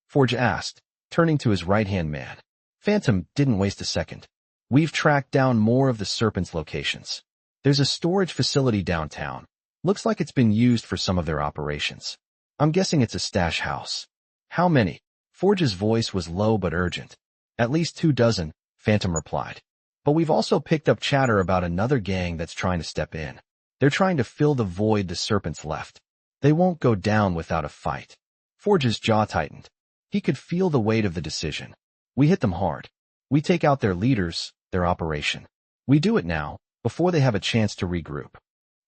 Forge asked, turning to his right-hand man. Phantom didn't waste a second. "We've tracked down more of the serpents' locations. There's a storage facility downtown. Looks like it's been used for some of their operations. I'm guessing it's a stash house." "How many?" Forge's voice was low but urgent. "At least 24, Phantom replied. "But we've also picked up chatter about another gang that's trying to step in. They're trying to fill the void the serpents left. They won't go down without a fight." Forge's jaw tightened. He could feel the weight of the decision. "We hit them hard. We take out their leaders, their operation. We do it now, before they have a chance to regroup."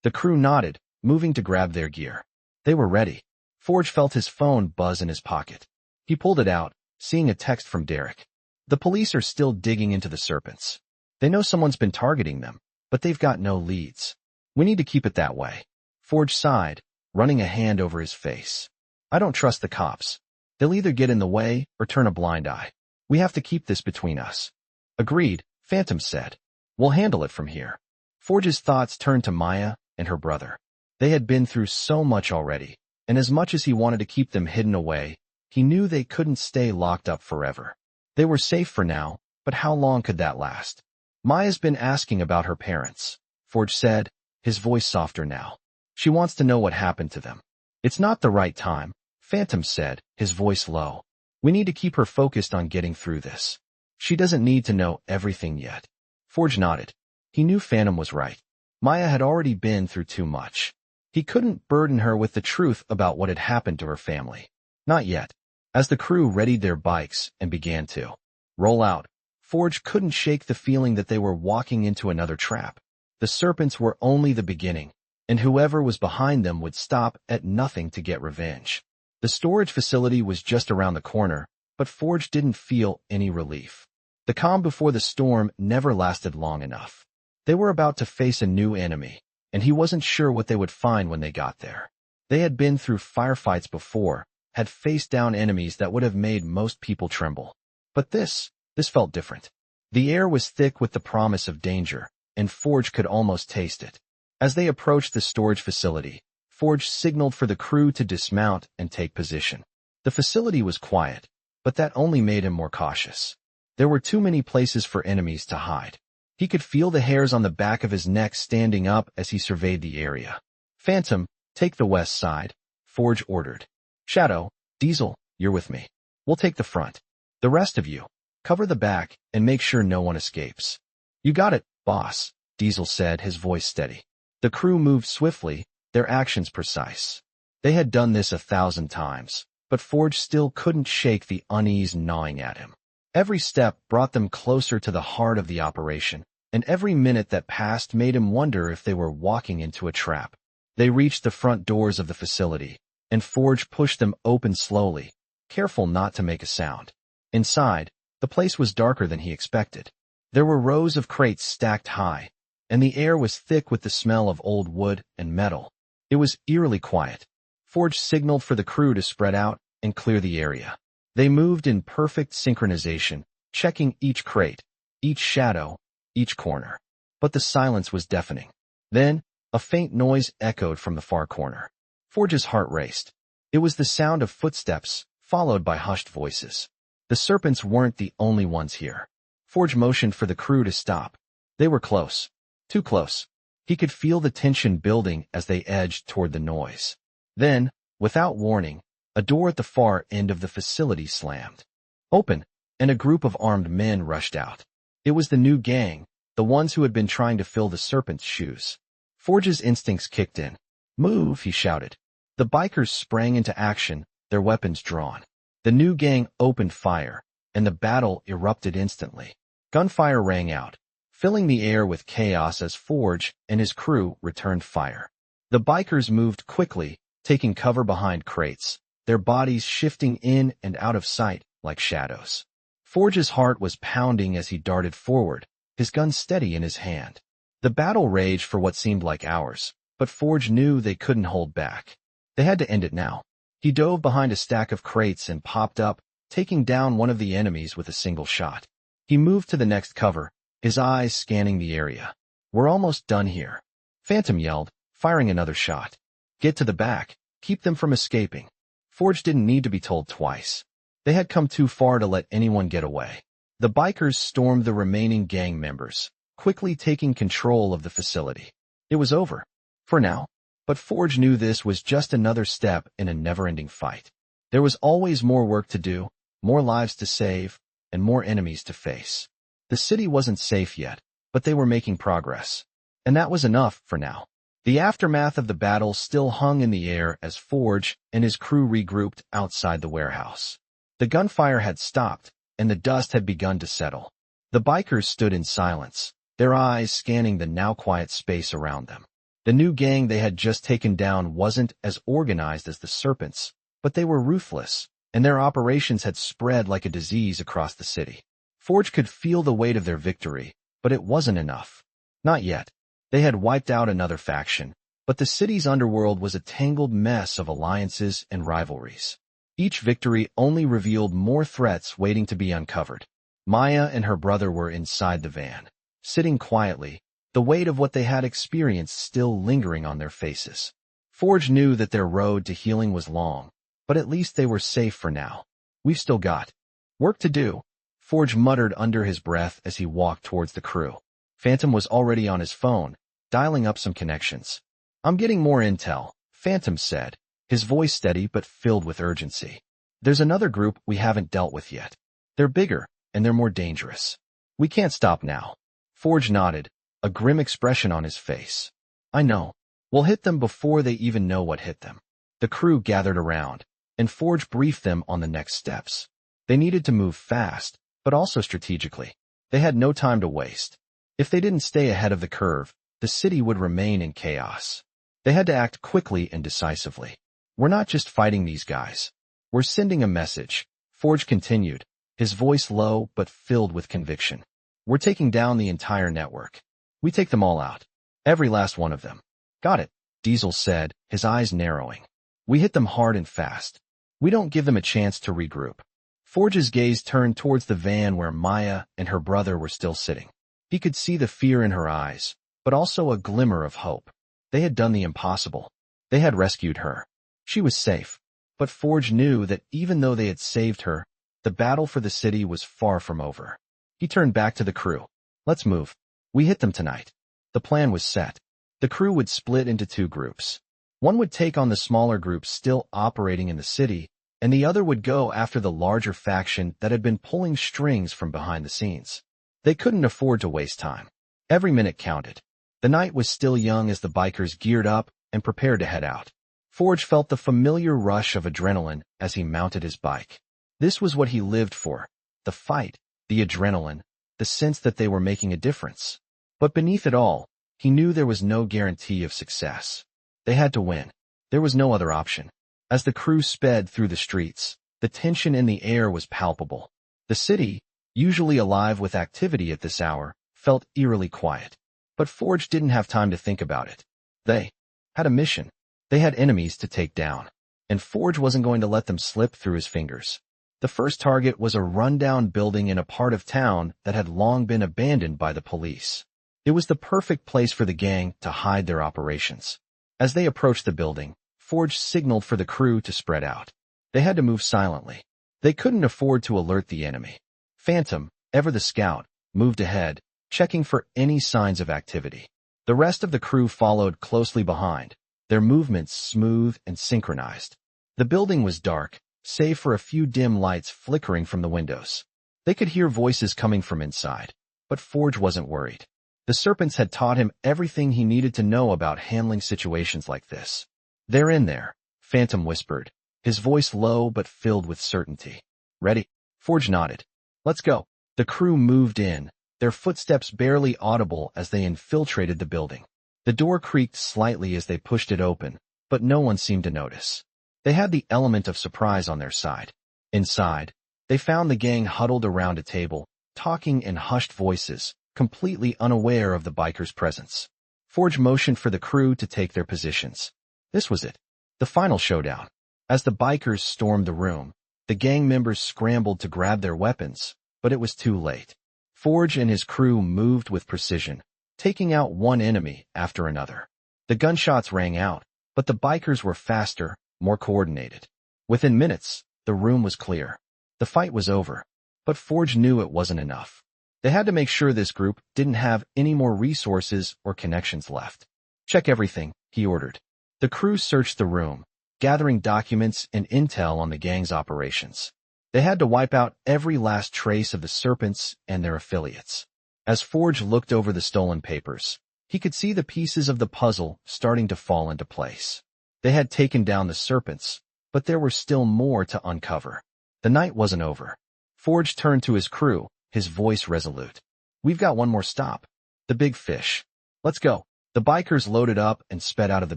The crew nodded, moving to grab their gear. They were ready. Forge felt his phone buzz in his pocket. He pulled it out, seeing a text from Derek. "The police are still digging into the serpents. They know someone's been targeting them, but they've got no leads. We need to keep it that way." Forge sighed, running a hand over his face. "I don't trust the cops. They'll either get in the way or turn a blind eye. We have to keep this between us." "Agreed," Phantom said. "We'll handle it from here." Forge's thoughts turned to Maya and her brother. They had been through so much already, and as much as he wanted to keep them hidden away, he knew they couldn't stay locked up forever. They were safe for now, but how long could that last? "Maya's been asking about her parents," Forge said, his voice softer now. "She wants to know what happened to them." "It's not the right time," Phantom said, his voice low. "We need to keep her focused on getting through this. She doesn't need to know everything yet." Forge nodded. He knew Phantom was right. Maya had already been through too much. He couldn't burden her with the truth about what had happened to her family. Not yet. As the crew readied their bikes and began to roll out, Forge couldn't shake the feeling that they were walking into another trap. The serpents were only the beginning, and whoever was behind them would stop at nothing to get revenge. The storage facility was just around the corner, but Forge didn't feel any relief. The calm before the storm never lasted long enough. They were about to face a new enemy, and he wasn't sure what they would find when they got there. They had been through firefights before, had faced down enemies that would have made most people tremble. But this felt different. The air was thick with the promise of danger, and Forge could almost taste it. As they approached the storage facility, Forge signaled for the crew to dismount and take position. The facility was quiet, but that only made him more cautious. There were too many places for enemies to hide. He could feel the hairs on the back of his neck standing up as he surveyed the area. "Phantom, take the west side," Forge ordered. "Shadow, Diesel, you're with me. We'll take the front. The rest of you, cover the back and make sure no one escapes." "You got it, boss," Diesel said, his voice steady. The crew moved swiftly, their actions precise. They had done this 1,000 times, but Forge still couldn't shake the unease gnawing at him. Every step brought them closer to the heart of the operation, and every minute that passed made him wonder if they were walking into a trap. They reached the front doors of the facility, and Forge pushed them open slowly, careful not to make a sound. Inside, the place was darker than he expected. There were rows of crates stacked high, and the air was thick with the smell of old wood and metal. It was eerily quiet. Forge signaled for the crew to spread out and clear the area. They moved in perfect synchronization, checking each crate, each shadow, each corner. But the silence was deafening. Then, a faint noise echoed from the far corner. Forge's heart raced. It was the sound of footsteps, followed by hushed voices. The serpents weren't the only ones here. Forge motioned for the crew to stop. They were close. Too close. He could feel the tension building as they edged toward the noise. Then, without warning, a door at the far end of the facility slammed open, and a group of armed men rushed out. It was the new gang, the ones who had been trying to fill the serpent's shoes. Forge's instincts kicked in. "Move," he shouted. The bikers sprang into action, their weapons drawn. The new gang opened fire, and the battle erupted instantly. Gunfire rang out, filling the air with chaos as Forge and his crew returned fire. The bikers moved quickly, taking cover behind crates, their bodies shifting in and out of sight like shadows. Forge's heart was pounding as he darted forward, his gun steady in his hand. The battle raged for what seemed like hours, but Forge knew they couldn't hold back. They had to end it now. He dove behind a stack of crates and popped up, taking down one of the enemies with a single shot. He moved to the next cover, his eyes scanning the area. "We're almost done here," Phantom yelled, firing another shot. "Get to the back. Keep them from escaping." Forge didn't need to be told twice. They had come too far to let anyone get away. The bikers stormed the remaining gang members, quickly taking control of the facility. It was over. For now. But Forge knew this was just another step in a never-ending fight. There was always more work to do, more lives to save, and more enemies to face. The city wasn't safe yet, but they were making progress. And that was enough for now. The aftermath of the battle still hung in the air as Forge and his crew regrouped outside the warehouse. The gunfire had stopped, and the dust had begun to settle. The bikers stood in silence, their eyes scanning the now quiet space around them. The new gang they had just taken down wasn't as organized as the serpents, but they were ruthless, and their operations had spread like a disease across the city. Forge could feel the weight of their victory, but it wasn't enough. Not yet. They had wiped out another faction, but the city's underworld was a tangled mess of alliances and rivalries. Each victory only revealed more threats waiting to be uncovered. Maya and her brother were inside the van, sitting quietly, the weight of what they had experienced still lingering on their faces. Forge knew that their road to healing was long, but at least they were safe for now. "We've still got work to do," Forge muttered under his breath as he walked towards the crew. Phantom was already on his phone, dialing up some connections. "I'm getting more intel," Phantom said, his voice steady but filled with urgency. "There's another group we haven't dealt with yet. They're bigger, and they're more dangerous. We can't stop now." Forge nodded, a grim expression on his face. "I know. We'll hit them before they even know what hit them." The crew gathered around, and Forge briefed them on the next steps. They needed to move fast, but also strategically. They had no time to waste. If they didn't stay ahead of the curve, the city would remain in chaos. They had to act quickly and decisively. "We're not just fighting these guys. We're sending a message," Forge continued, his voice low but filled with conviction. "We're taking down the entire network. We take them all out. Every last one of them." "Got it," Diesel said, his eyes narrowing. "We hit them hard and fast. We don't give them a chance to regroup." Forge's gaze turned towards the van where Maya and her brother were still sitting. He could see the fear in her eyes, but also a glimmer of hope. They had done the impossible. They had rescued her. She was safe. But Forge knew that even though they had saved her, the battle for the city was far from over. He turned back to the crew. "Let's move. We hit them tonight." The plan was set. The crew would split into two groups. One would take on the smaller groups still operating in the city, and the other would go after the larger faction that had been pulling strings from behind the scenes. They couldn't afford to waste time. Every minute counted. The night was still young as the bikers geared up and prepared to head out. Forge felt the familiar rush of adrenaline as he mounted his bike. This was what he lived for. The fight, the adrenaline, the sense that they were making a difference. But beneath it all, he knew there was no guarantee of success. They had to win. There was no other option. As the crew sped through the streets, the tension in the air was palpable. The city, usually alive with activity at this hour, felt eerily quiet. But Forge didn't have time to think about it. They had a mission. They had enemies to take down. And Forge wasn't going to let them slip through his fingers. The first target was a rundown building in a part of town that had long been abandoned by the police. It was the perfect place for the gang to hide their operations. As they approached the building, Forge signaled for the crew to spread out. They had to move silently. They couldn't afford to alert the enemy. Phantom, ever the scout, moved ahead, checking for any signs of activity. The rest of the crew followed closely behind, their movements smooth and synchronized. The building was dark, save for a few dim lights flickering from the windows. They could hear voices coming from inside, but Forge wasn't worried. The serpents had taught him everything he needed to know about handling situations like this. "They're in there," Phantom whispered, his voice low but filled with certainty. "Ready?" Forge nodded. "Let's go." The crew moved in, their footsteps barely audible as they infiltrated the building. The door creaked slightly as they pushed it open, but no one seemed to notice. They had the element of surprise on their side. Inside, they found the gang huddled around a table, talking in hushed voices, completely unaware of the bikers' presence. Forge motioned for the crew to take their positions. This was it, the final showdown. As the bikers stormed the room, the gang members scrambled to grab their weapons, but it was too late. Forge and his crew moved with precision, taking out one enemy after another. The gunshots rang out, but the bikers were faster, more coordinated. Within minutes, the room was clear. The fight was over, but Forge knew it wasn't enough. They had to make sure this group didn't have any more resources or connections left. "Check everything," he ordered. The crew searched the room, gathering documents and intel on the gang's operations. They had to wipe out every last trace of the serpents and their affiliates. As Forge looked over the stolen papers, he could see the pieces of the puzzle starting to fall into place. They had taken down the serpents, but there were still more to uncover. The night wasn't over. Forge turned to his crew, his voice resolute. "We've got one more stop. The big fish. Let's go." The bikers loaded up and sped out of the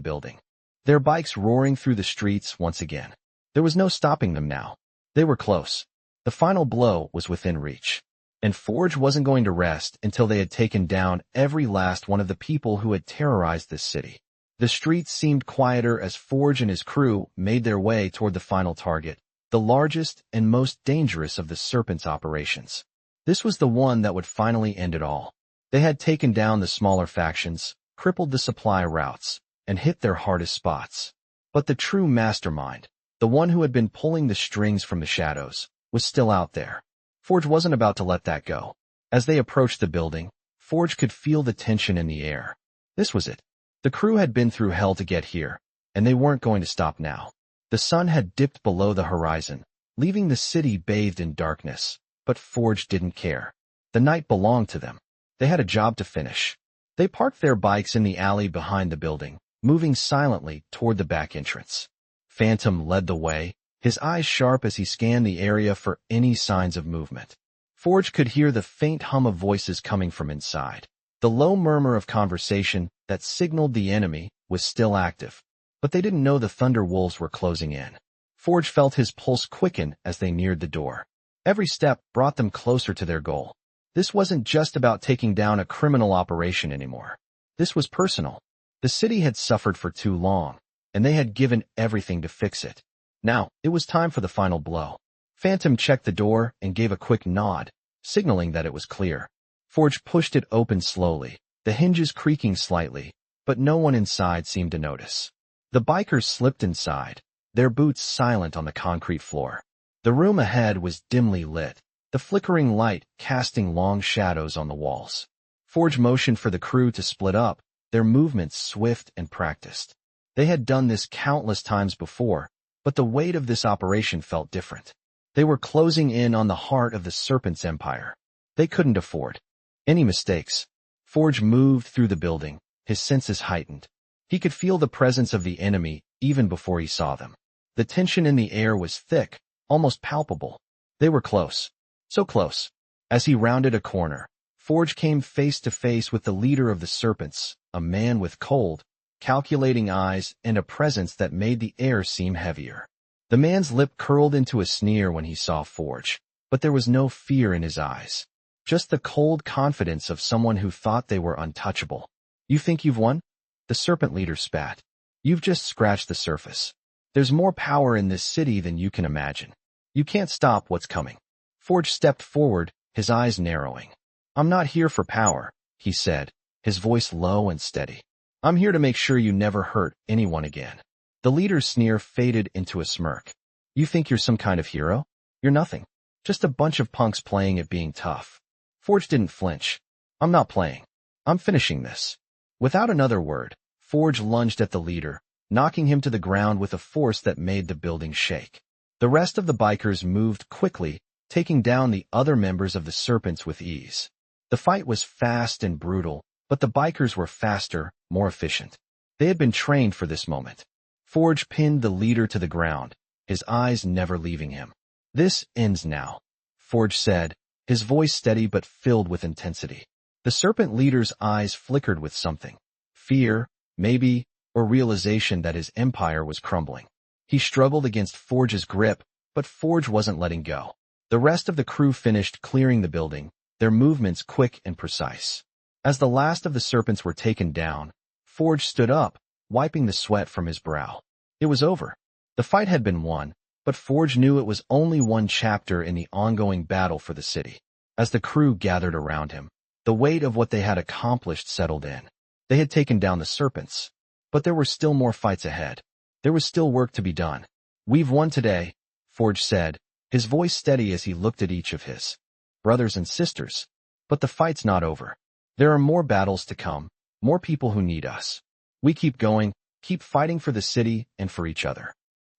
building, their bikes roaring through the streets once again. There was no stopping them now. They were close. The final blow was within reach. And Forge wasn't going to rest until they had taken down every last one of the people who had terrorized this city. The streets seemed quieter as Forge and his crew made their way toward the final target, the largest and most dangerous of the Serpent's operations. This was the one that would finally end it all. They had taken down the smaller factions, crippled the supply routes, and hit their hardest spots. But the true mastermind, the one who had been pulling the strings from the shadows, was still out there. Forge wasn't about to let that go. As they approached the building, Forge could feel the tension in the air. This was it. The crew had been through hell to get here, and they weren't going to stop now. The sun had dipped below the horizon, leaving the city bathed in darkness, but Forge didn't care. The night belonged to them. They had a job to finish. They parked their bikes in the alley behind the building, moving silently toward the back entrance. Phantom led the way, his eyes sharp as he scanned the area for any signs of movement. Forge could hear the faint hum of voices coming from inside. The low murmur of conversation that signaled the enemy was still active, but they didn't know the Thunder Wolves were closing in. Forge felt his pulse quicken as they neared the door. Every step brought them closer to their goal. This wasn't just about taking down a criminal operation anymore. This was personal. The city had suffered for too long, and they had given everything to fix it. Now, it was time for the final blow. Phantom checked the door and gave a quick nod, signaling that it was clear. Forge pushed it open slowly, the hinges creaking slightly, but no one inside seemed to notice. The bikers slipped inside, their boots silent on the concrete floor. The room ahead was dimly lit, the flickering light casting long shadows on the walls. Forge motioned for the crew to split up, their movements swift and practiced. They had done this countless times before, but the weight of this operation felt different. They were closing in on the heart of the Serpent's empire. They couldn't afford any mistakes. Forge moved through the building, his senses heightened. He could feel the presence of the enemy even before he saw them. The tension in the air was thick, almost palpable. They were close. So close. As he rounded a corner, Forge came face to face with the leader of the Serpents, a man with cold, calculating eyes and a presence that made the air seem heavier. The man's lip curled into a sneer when he saw Forge, but there was no fear in his eyes. Just the cold confidence of someone who thought they were untouchable. "You think you've won?" The Serpent leader spat. "You've just scratched the surface. There's more power in this city than you can imagine. You can't stop what's coming." Forge stepped forward, his eyes narrowing. "I'm not here for power," he said, his voice low and steady. "I'm here to make sure you never hurt anyone again." The leader's sneer faded into a smirk. You think you're some kind of hero? You're nothing. Just a bunch of punks playing at being tough. Forge didn't flinch. I'm not playing. I'm finishing this. Without another word, Forge lunged at the leader, knocking him to the ground with a force that made the building shake. The rest of the bikers moved quickly, taking down the other members of the Serpents with ease. The fight was fast and brutal, but the bikers were faster, more efficient. They had been trained for this moment. Forge pinned the leader to the ground, his eyes never leaving him. This ends now, Forge said, his voice steady but filled with intensity. The Serpent leader's eyes flickered with something. Fear, maybe, or realization that his empire was crumbling. He struggled against Forge's grip, but Forge wasn't letting go. The rest of the crew finished clearing the building, their movements quick and precise. As the last of the Serpents were taken down, Forge stood up, wiping the sweat from his brow. It was over. The fight had been won, but Forge knew it was only one chapter in the ongoing battle for the city. As the crew gathered around him, the weight of what they had accomplished settled in. They had taken down the Serpents, but there were still more fights ahead. There was still work to be done. We've won today, Forge said, his voice steady as he looked at each of his brothers and sisters. But the fight's not over. There are more battles to come, more people who need us. We keep going, keep fighting for the city and for each other.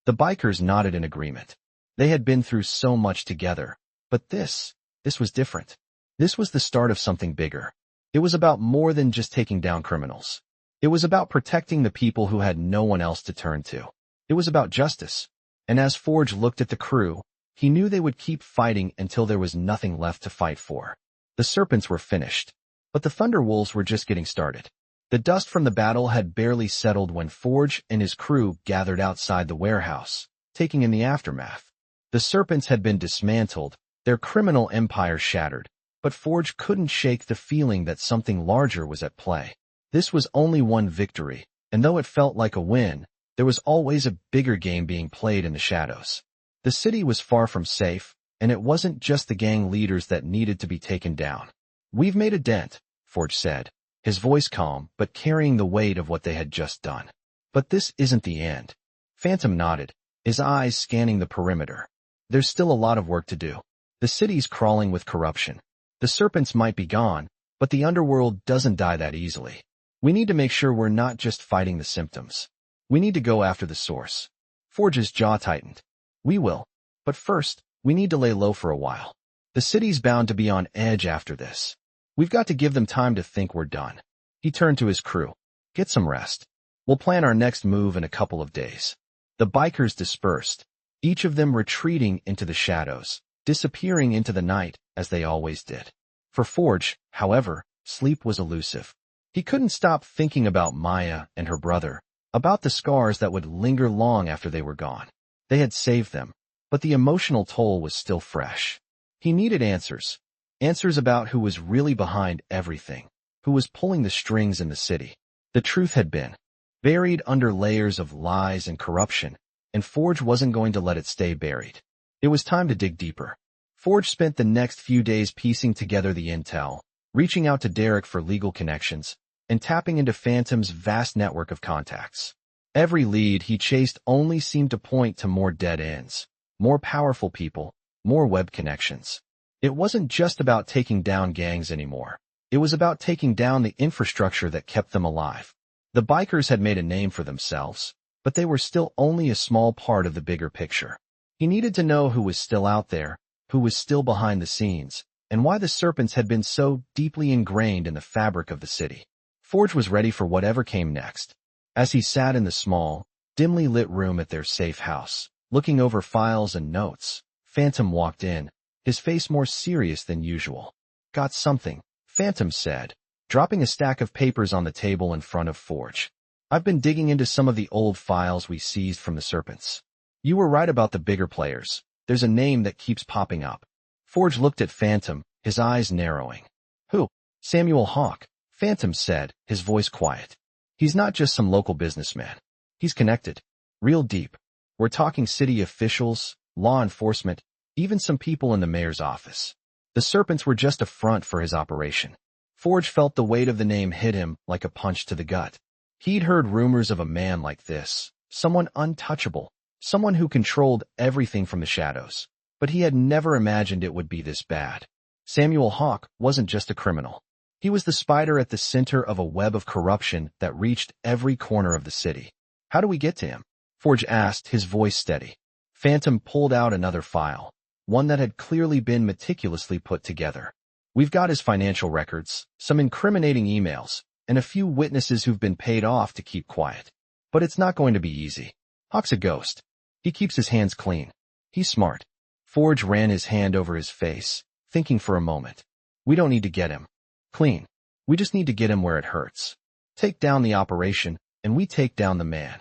The bikers nodded in agreement. They had been through so much together, but this was different. This was the start of something bigger. It was about more than just taking down criminals. It was about protecting the people who had no one else to turn to. It was about justice. And as Forge looked at the crew, he knew they would keep fighting until there was nothing left to fight for. The Serpents were finished, but the Thunderwolves were just getting started. The dust from the battle had barely settled when Forge and his crew gathered outside the warehouse, taking in the aftermath. The Serpents had been dismantled, their criminal empire shattered, but Forge couldn't shake the feeling that something larger was at play. This was only one victory, and though it felt like a win, there was always a bigger game being played in the shadows. The city was far from safe, and it wasn't just the gang leaders that needed to be taken down. We've made a dent, Forge said, his voice calm but carrying the weight of what they had just done. But this isn't the end. Phantom nodded, his eyes scanning the perimeter. There's still a lot of work to do. The city's crawling with corruption. The Serpents might be gone, but the underworld doesn't die that easily. We need to make sure we're not just fighting the symptoms. We need to go after the source. Forge's jaw tightened. We will. But first, we need to lay low for a while. The city's bound to be on edge after this. We've got to give them time to think we're done. He turned to his crew. Get some rest. We'll plan our next move in a couple of days. The bikers dispersed, each of them retreating into the shadows, disappearing into the night as they always did. For Forge, however, sleep was elusive. He couldn't stop thinking about Maya and her brother, about the scars that would linger long after they were gone. They had saved them, but the emotional toll was still fresh. He needed answers. Answers about who was really behind everything, who was pulling the strings in the city. The truth had been buried under layers of lies and corruption, and Forge wasn't going to let it stay buried. It was time to dig deeper. Forge spent the next few days piecing together the intel, reaching out to Derek for legal connections, and tapping into Phantom's vast network of contacts. Every lead he chased only seemed to point to more dead ends, more powerful people, more web connections. It wasn't just about taking down gangs anymore. It was about taking down the infrastructure that kept them alive. The bikers had made a name for themselves, but they were still only a small part of the bigger picture. He needed to know who was still out there, who was still behind the scenes, and why the Serpents had been so deeply ingrained in the fabric of the city. Forge was ready for whatever came next. As he sat in the small, dimly lit room at their safe house, looking over files and notes, Phantom walked in, his face more serious than usual. Got something, Phantom said, dropping a stack of papers on the table in front of Forge. I've been digging into some of the old files we seized from the Serpents. You were right about the bigger players. There's a name that keeps popping up. Forge looked at Phantom, his eyes narrowing. Who? Samuel Hawke, Phantom said, his voice quiet. He's not just some local businessman. He's connected. Real deep. We're talking city officials, law enforcement, even some people in the mayor's office. The Serpents were just a front for his operation. Forge felt the weight of the name hit him like a punch to the gut. He'd heard rumors of a man like this, someone untouchable, someone who controlled everything from the shadows. But he had never imagined it would be this bad. Samuel Hawke wasn't just a criminal. He was the spider at the center of a web of corruption that reached every corner of the city. How do we get to him? Forge asked, his voice steady. Phantom pulled out another file, one that had clearly been meticulously put together. We've got his financial records, some incriminating emails, and a few witnesses who've been paid off to keep quiet. But it's not going to be easy. Hawke's a ghost. He keeps his hands clean. He's smart. Forge ran his hand over his face, thinking for a moment. We don't need to get him clean. We just need to get him where it hurts. Take down the operation, and we take down the man.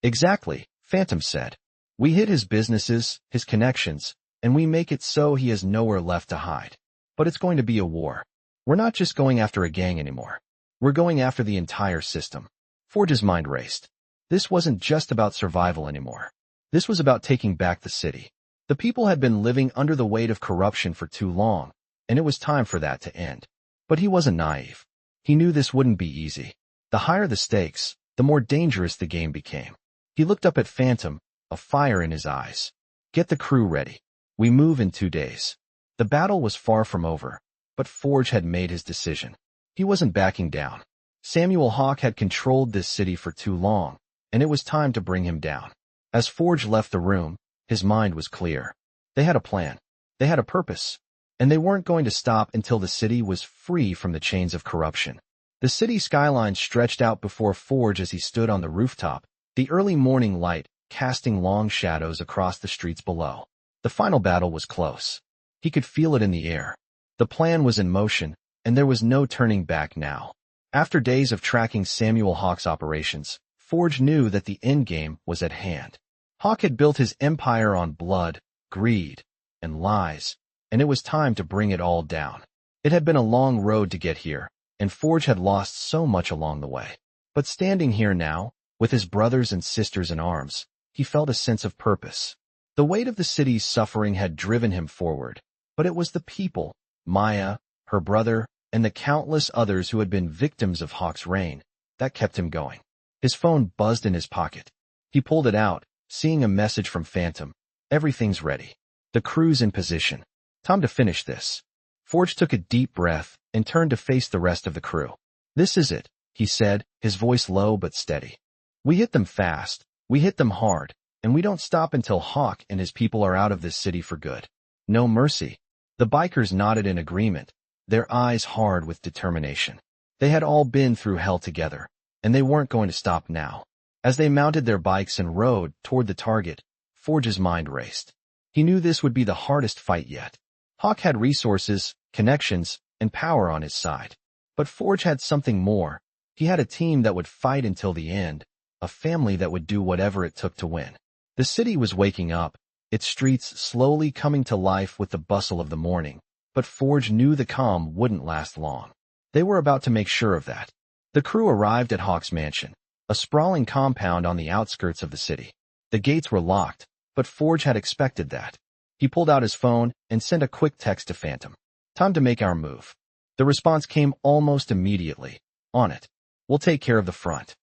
Exactly, Phantom said. We hit his businesses, his connections, and we make it so he has nowhere left to hide. But it's going to be a war. We're not just going after a gang anymore. We're going after the entire system. Forge's mind raced. This wasn't just about survival anymore. This was about taking back the city. The people had been living under the weight of corruption for too long, and it was time for that to end. But he wasn't naive. He knew this wouldn't be easy. The higher the stakes, the more dangerous the game became. He looked up at Phantom, a fire in his eyes. Get the crew ready. We move in 2 days. The battle was far from over, but Forge had made his decision. He wasn't backing down. Samuel Hawke had controlled this city for too long, and it was time to bring him down. As Forge left the room, his mind was clear. They had a plan. They had a purpose. And they weren't going to stop until the city was free from the chains of corruption. The city skyline stretched out before Forge as he stood on the rooftop, the early morning light casting long shadows across the streets below. The final battle was close. He could feel it in the air. The plan was in motion, and there was no turning back now. After days of tracking Samuel Hawke's operations, Forge knew that the endgame was at hand. Hawke had built his empire on blood, greed, and lies, and it was time to bring it all down. It had been a long road to get here, and Forge had lost so much along the way. But standing here now, with his brothers and sisters in arms, he felt a sense of purpose. The weight of the city's suffering had driven him forward, but it was the people, Maya, her brother, and the countless others who had been victims of Hawke's reign, that kept him going. His phone buzzed in his pocket. He pulled it out, seeing a message from Phantom. Everything's ready. The crew's in position. Time to finish this. Forge took a deep breath and turned to face the rest of the crew. This is it, he said, his voice low but steady. We hit them fast, we hit them hard, and we don't stop until Hawke and his people are out of this city for good. No mercy. The bikers nodded in agreement, their eyes hard with determination. They had all been through hell together, and they weren't going to stop now. As they mounted their bikes and rode toward the target, Forge's mind raced. He knew this would be the hardest fight yet. Hawke had resources, connections, and power on his side. But Forge had something more. He had a team that would fight until the end, a family that would do whatever it took to win. The city was waking up, its streets slowly coming to life with the bustle of the morning, but Forge knew the calm wouldn't last long. They were about to make sure of that. The crew arrived at Hawke's mansion, a sprawling compound on the outskirts of the city. The gates were locked, but Forge had expected that. He pulled out his phone and sent a quick text to Phantom. Time to make our move. The response came almost immediately. On it. We'll take care of the front.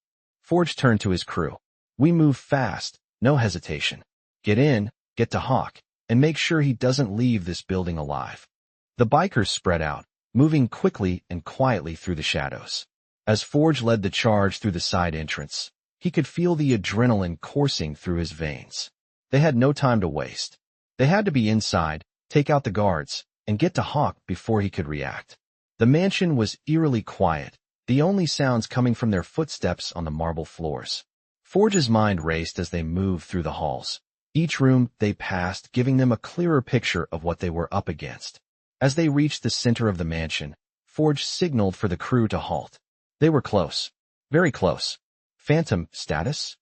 Forge turned to his crew. We move fast, no hesitation. Get in, get to Hawke, and make sure he doesn't leave this building alive. The bikers spread out, moving quickly and quietly through the shadows. As Forge led the charge through the side entrance, he could feel the adrenaline coursing through his veins. They had no time to waste. They had to be inside, take out the guards, and get to Hawke before he could react. The mansion was eerily quiet, the only sounds coming from their footsteps on the marble floors. Forge's mind raced as they moved through the halls. Each room they passed giving them a clearer picture of what they were up against. As they reached the center of the mansion, Forge signaled for the crew to halt. They were close. Very close. Phantom, status?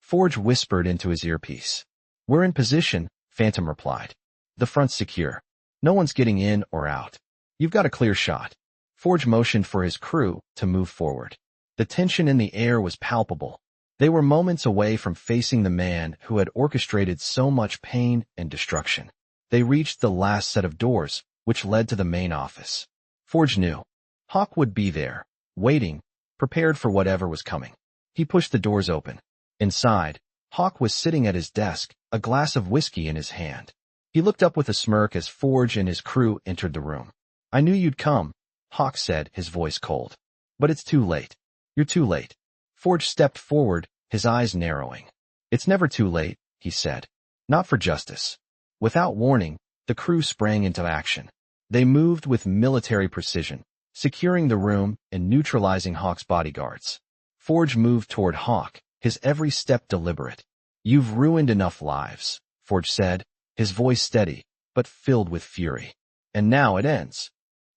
Forge whispered into his earpiece. We're in position, Phantom replied. The front's secure. No one's getting in or out. You've got a clear shot. Forge motioned for his crew to move forward. The tension in the air was palpable. They were moments away from facing the man who had orchestrated so much pain and destruction. They reached the last set of doors, which led to the main office. Forge knew. Hawke would be there, waiting, prepared for whatever was coming. He pushed the doors open. Inside, Hawk was sitting at his desk, a glass of whiskey in his hand. He looked up with a smirk as Forge and his crew entered the room. "I knew you'd come," Hawk said, his voice cold. "But it's too late. You're too late." Forge stepped forward, his eyes narrowing. "It's never too late," he said. "Not for justice." Without warning, the crew sprang into action. They moved with military precision, securing the room and neutralizing Hawk's bodyguards. Forge moved toward Hawk, his every step deliberate. "You've ruined enough lives," Forge said, his voice steady, but filled with fury. "And now it ends."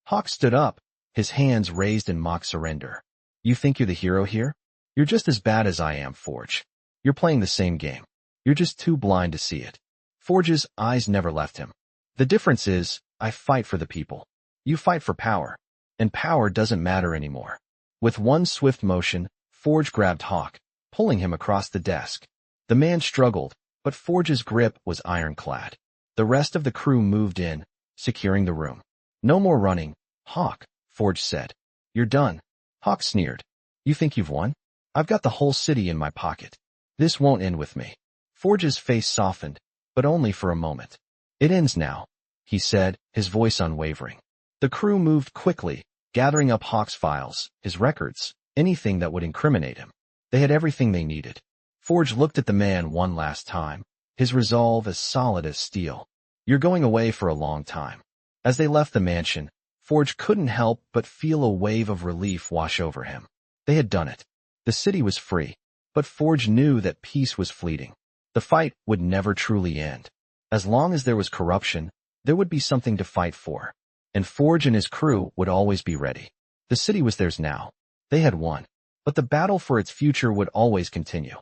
Hawk stood up, his hands raised in mock surrender. "You think you're the hero here? You're just as bad as I am, Forge. You're playing the same game. You're just too blind to see it." Forge's eyes never left him. "The difference is, I fight for the people. You fight for power. And power doesn't matter anymore." With one swift motion, Forge grabbed Hawk, pulling him across the desk. The man struggled, but Forge's grip was ironclad. The rest of the crew moved in, securing the room. "No more running, Hawk," Forge said. "You're done." Hawk sneered. "You think you've won? I've got the whole city in my pocket. This won't end with me." Forge's face softened, but only for a moment. "It ends now," he said, his voice unwavering. The crew moved quickly, gathering up Hawk's files, his records, anything that would incriminate him. They had everything they needed. Forge looked at the man one last time, his resolve as solid as steel. "You're going away for a long time." As they left the mansion, Forge couldn't help but feel a wave of relief wash over him. They had done it. The city was free, but Forge knew that peace was fleeting. The fight would never truly end. As long as there was corruption, there would be something to fight for. And Forge and his crew would always be ready. The city was theirs now. They had won. But the battle for its future would always continue.